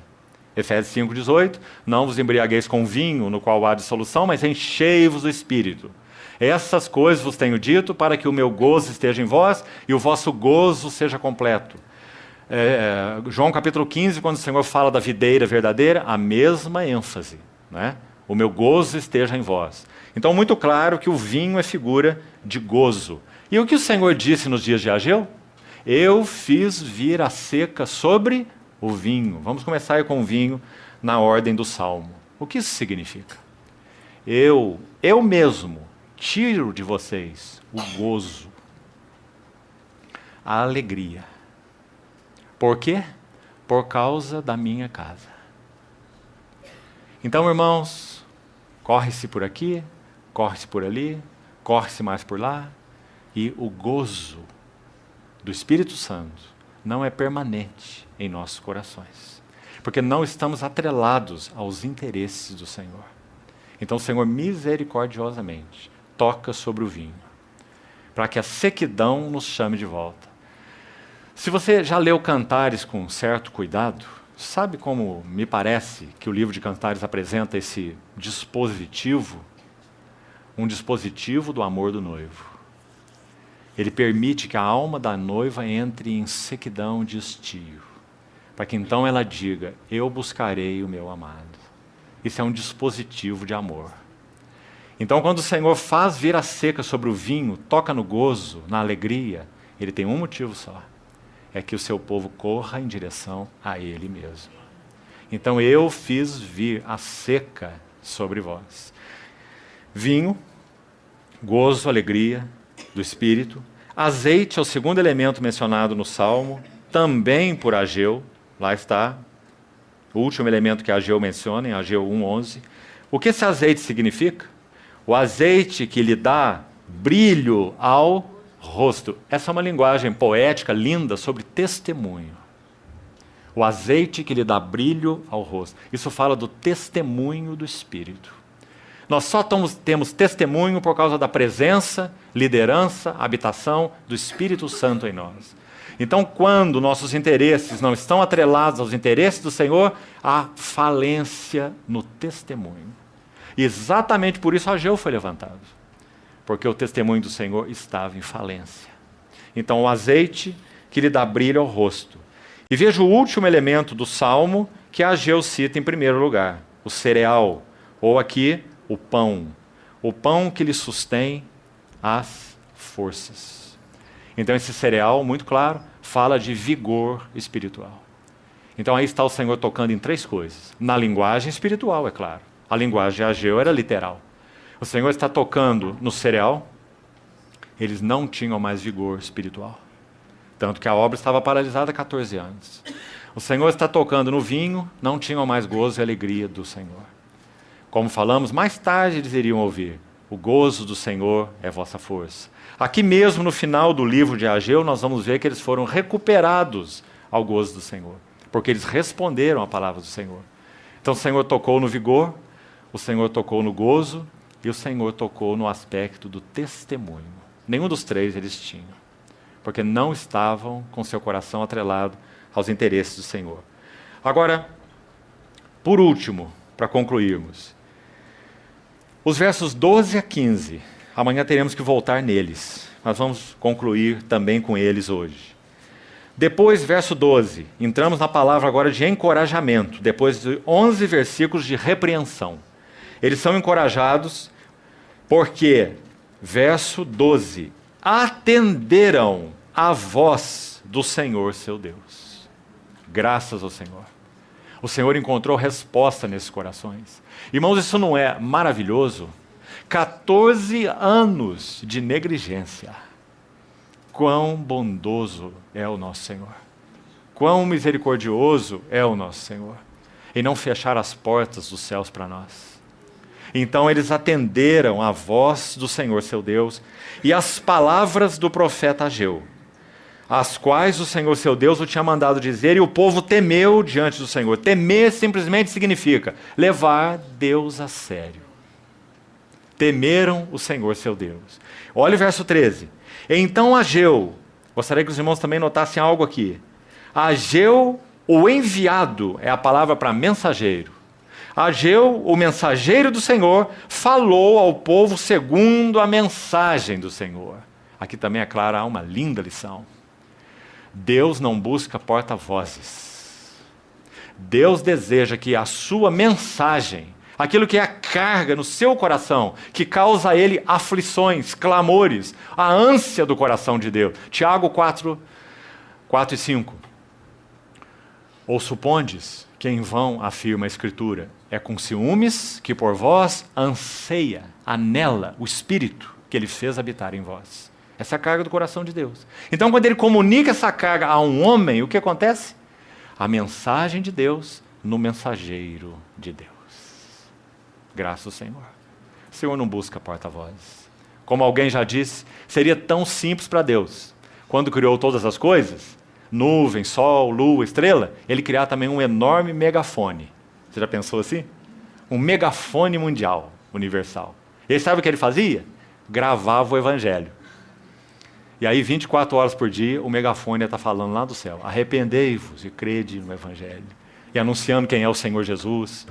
Efésios 5,18, não vos embriagueis com vinho, no qual há dissolução, mas enchei-vos do Espírito. Essas coisas vos tenho dito, para que o meu gozo esteja em vós e o vosso gozo seja completo. João capítulo 15, quando o Senhor fala da videira verdadeira, a mesma ênfase, né? O meu gozo esteja em vós. Então, muito claro que o vinho é figura de gozo. E o que o Senhor disse nos dias de Ageu? Eu fiz vir a seca sobre o vinho. Vamos começar aí com o vinho na ordem do Salmo. O que isso significa? Eu mesmo tiro de vocês o gozo, a alegria. Por quê? Por causa da minha casa. Então, irmãos, corre-se por aqui, corre-se por ali, corre-se mais por lá, e o gozo do Espírito Santo não é permanente em nossos corações, porque não estamos atrelados aos interesses do Senhor. Então o Senhor misericordiosamente toca sobre o vinho, para que a sequidão nos chame de volta. Se você já leu Cantares com certo cuidado, sabe como me parece que o livro de Cantares apresenta esse dispositivo? Um dispositivo do amor do noivo. Ele permite que a alma da noiva entre em sequidão de estio, para que então ela diga, eu buscarei o meu amado. Isso é um dispositivo de amor. Então, quando o Senhor faz vir a seca sobre o vinho, toca no gozo, na alegria, Ele tem um motivo só, é que o seu povo corra em direção a Ele mesmo. Então, eu fiz vir a seca sobre vós. Vinho, gozo, alegria do Espírito. Azeite é o segundo elemento mencionado no Salmo, também por Ageu. Lá está o último elemento que Ageu menciona, em Ageu 1:11. O que esse azeite significa? O azeite que lhe dá brilho ao rosto. Essa é uma linguagem poética, linda, sobre testemunho. O azeite que lhe dá brilho ao rosto. Isso fala do testemunho do Espírito. Nós só temos testemunho por causa da presença, liderança, habitação do Espírito Santo em nós. Então, quando nossos interesses não estão atrelados aos interesses do Senhor, há falência no testemunho. E exatamente por isso Ageu foi levantado. Porque o testemunho do Senhor estava em falência. Então, o azeite que lhe dá brilho ao rosto. E veja o último elemento do Salmo que Ageu cita em primeiro lugar. O cereal, ou aqui, o pão. O pão que lhe sustém as forças. Então, esse cereal, muito claro, fala de vigor espiritual. Então, aí está o Senhor tocando em três coisas. Na linguagem espiritual, é claro. A linguagem de Ageu era literal. O Senhor está tocando no cereal. Eles não tinham mais vigor espiritual. Tanto que a obra estava paralisada há 14 anos. O Senhor está tocando no vinho. Não tinham mais gozo e alegria do Senhor. Como falamos, mais tarde eles iriam ouvir: o gozo do Senhor é vossa força. Aqui mesmo no final do livro de Ageu, nós vamos ver que eles foram recuperados ao gozo do Senhor. Porque eles responderam à palavra do Senhor. Então o Senhor tocou no vigor, o Senhor tocou no gozo e o Senhor tocou no aspecto do testemunho. Nenhum dos três eles tinham. Porque não estavam com seu coração atrelado aos interesses do Senhor. Agora, por último, para concluirmos, os versos 12 a 15, amanhã teremos que voltar neles, mas vamos concluir também com eles hoje. Depois, verso 12, entramos na palavra agora de encorajamento, depois de 11 versículos de repreensão. Eles são encorajados porque, verso 12, atenderam à voz do Senhor seu Deus. Graças ao Senhor. O Senhor encontrou resposta nesses corações. Irmãos, isso não é maravilhoso? 14 anos de negligência. Quão bondoso é o nosso Senhor. Quão misericordioso é o nosso Senhor. E não fechar as portas dos céus para nós. Então eles atenderam à voz do Senhor seu Deus e às palavras do profeta Ageu, as quais o Senhor seu Deus o tinha mandado dizer, e o povo temeu diante do Senhor. Temer simplesmente significa levar Deus a sério. Temeram o Senhor seu Deus. Olha o verso 13. Então Ageu, gostaria que os irmãos também notassem algo aqui. Ageu, o enviado, é a palavra para mensageiro. Ageu, o mensageiro do Senhor, falou ao povo segundo a mensagem do Senhor. Aqui também, é claro, há uma linda lição. Deus não busca porta-vozes. Deus deseja que a sua mensagem, aquilo que é a carga no seu coração, que causa a ele aflições, clamores, a ânsia do coração de Deus. Tiago 4 e 5. Ou supondes que em vão afirma a Escritura, é com ciúmes que por vós anseia, anela o Espírito que ele fez habitar em vós. Essa é a carga do coração de Deus. Então, quando ele comunica essa carga a um homem, o que acontece? A mensagem de Deus no mensageiro de Deus. Graças ao Senhor. O Senhor não busca porta-vozes. Como alguém já disse, seria tão simples para Deus. Quando criou todas as coisas, nuvem, sol, lua, estrela, ele criar também um enorme megafone. Você já pensou assim? Um megafone mundial, universal. E aí sabe o que ele fazia? Gravava o evangelho. E aí 24 horas por dia o megafone está falando lá do céu. Arrependei-vos e crede no evangelho. E anunciando quem é o Senhor Jesus.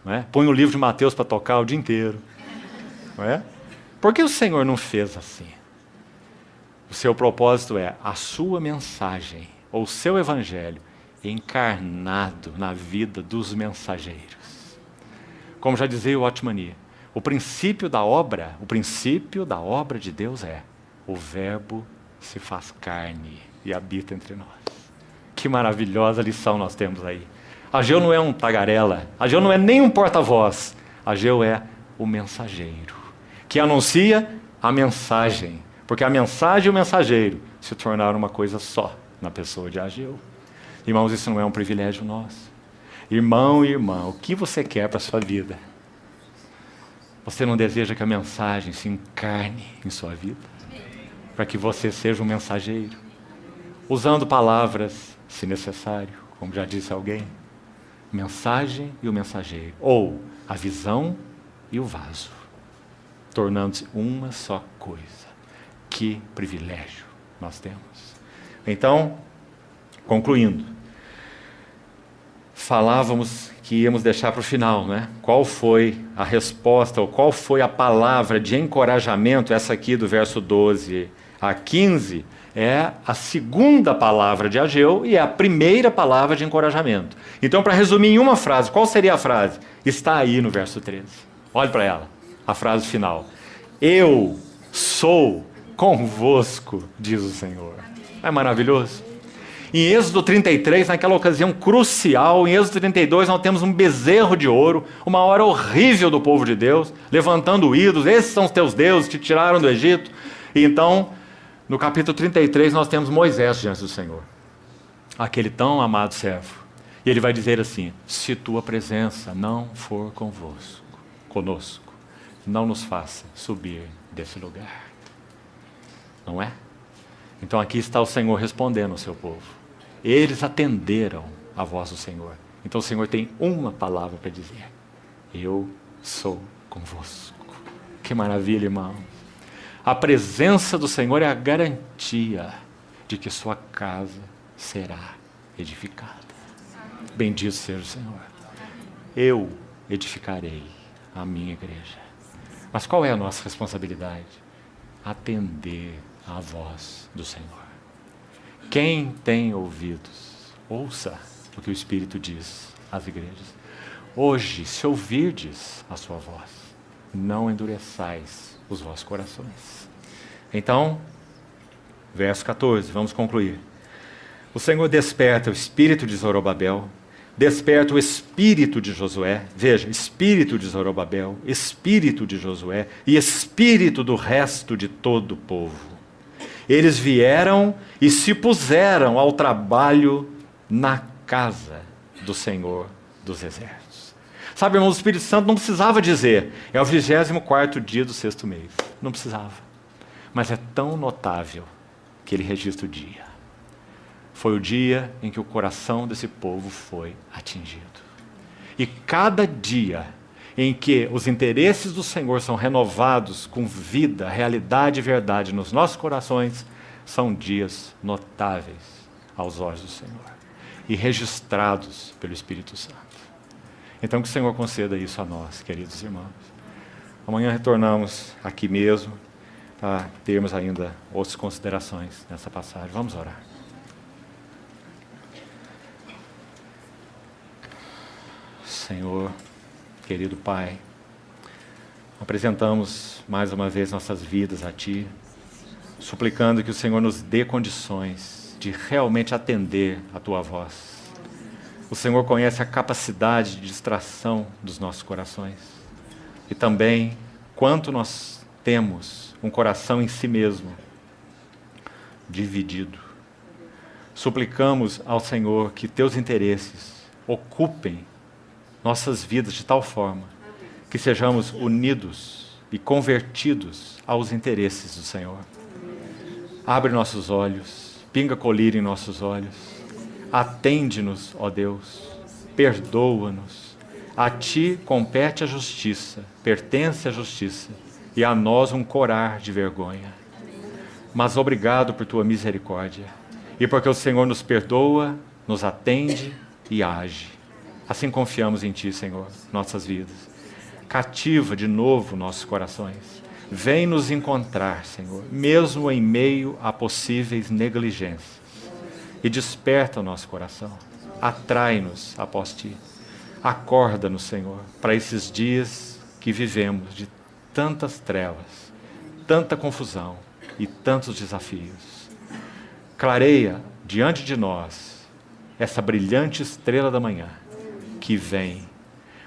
Não é? Põe o livro de Mateus para tocar o dia inteiro. Não é? Por que o Senhor não fez assim? O seu propósito é a sua mensagem, ou o seu evangelho, encarnado na vida dos mensageiros. Como já dizia o Otmani, o princípio da obra de Deus é: o verbo se faz carne e habita entre nós. Que maravilhosa lição nós temos aí. Ageu não é um tagarela, Ageu não é nem um porta-voz, Ageu é o mensageiro, que anuncia a mensagem, porque a mensagem e o mensageiro se tornaram uma coisa só, na pessoa de Ageu. Irmãos, isso não é um privilégio nosso. Irmão e irmã, o que você quer para a sua vida? Você não deseja que a mensagem se encarne em sua vida? Para que você seja um mensageiro, usando palavras, se necessário, como já disse alguém, mensagem e o mensageiro, ou a visão e o vaso, tornando-se uma só coisa. Que privilégio nós temos. Então, concluindo, falávamos que íamos deixar para o final, né? Qual foi a resposta, ou qual foi a palavra de encorajamento? Essa aqui do verso 12 a 15 é a segunda palavra de Ageu e é a primeira palavra de encorajamento. Então, para resumir em uma frase, qual seria a frase? Está aí no verso 13. Olhe para ela, a frase final. Eu sou convosco, diz o Senhor. É maravilhoso? Em Êxodo 33, naquela ocasião crucial, em Êxodo 32, nós temos um bezerro de ouro, uma hora horrível do povo de Deus, levantando ídolos. Esses são os teus deuses que te tiraram do Egito. E então, no capítulo 33, nós temos Moisés diante do Senhor, aquele tão amado servo. E ele vai dizer assim: se tua presença não for conosco, não nos faça subir desse lugar. Não é? Então aqui está o Senhor respondendo ao seu povo. Eles atenderam a voz do Senhor. Então o Senhor tem uma palavra para dizer: eu sou convosco. Que maravilha, irmão. A presença do Senhor é a garantia de que sua casa será edificada. Bendito seja o Senhor. Eu edificarei a minha igreja. Mas qual é a nossa responsabilidade? Atender à voz do Senhor. Quem tem ouvidos, ouça o que o Espírito diz às igrejas. Hoje, se ouvirdes a sua voz, não endureçais os vossos corações. Então, verso 14, vamos concluir. O Senhor desperta o espírito de Zorobabel, desperta o espírito de Josué. Veja, espírito de Zorobabel, espírito de Josué e espírito do resto de todo o povo. Eles vieram e se puseram ao trabalho na casa do Senhor dos Exércitos. Sabe, irmãos, o Espírito Santo não precisava dizer, é o 24º dia do 6º mês. Não precisava. Mas é tão notável que ele registra o dia. Foi o dia em que o coração desse povo foi atingido. E cada dia em que os interesses do Senhor são renovados com vida, realidade e verdade nos nossos corações, são dias notáveis aos olhos do Senhor e registrados pelo Espírito Santo. Então que o Senhor conceda isso a nós, queridos irmãos. Amanhã retornamos aqui mesmo para termos ainda outras considerações nessa passagem. Vamos orar. Senhor, querido Pai, apresentamos mais uma vez nossas vidas a Ti, suplicando que o Senhor nos dê condições de realmente atender a Tua voz. O Senhor conhece a capacidade de distração dos nossos corações e também quanto nós temos um coração em si mesmo dividido. Suplicamos ao Senhor que Teus interesses ocupem nossas vidas de tal forma que sejamos unidos e convertidos aos interesses do Senhor. Abre nossos olhos, pinga colírio em nossos olhos, atende-nos, ó Deus, perdoa-nos. A Ti compete a justiça, pertence a justiça, e a nós um corar de vergonha. Mas obrigado por Tua misericórdia, e porque o Senhor nos perdoa, nos atende e age. Assim confiamos em Ti, Senhor, nossas vidas. Cativa de novo nossos corações. Vem nos encontrar, Senhor, mesmo em meio a possíveis negligências. E desperta o nosso coração. Atrai-nos após Ti. Acorda-nos, Senhor, para esses dias que vivemos de tantas trevas, tanta confusão e tantos desafios. Clareia diante de nós essa brilhante estrela da manhã que vem,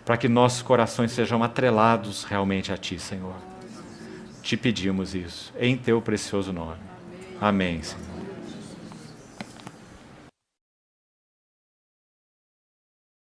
para que nossos corações sejam atrelados realmente a Ti, Senhor. Te pedimos isso, em Teu precioso nome. Amém, Senhor.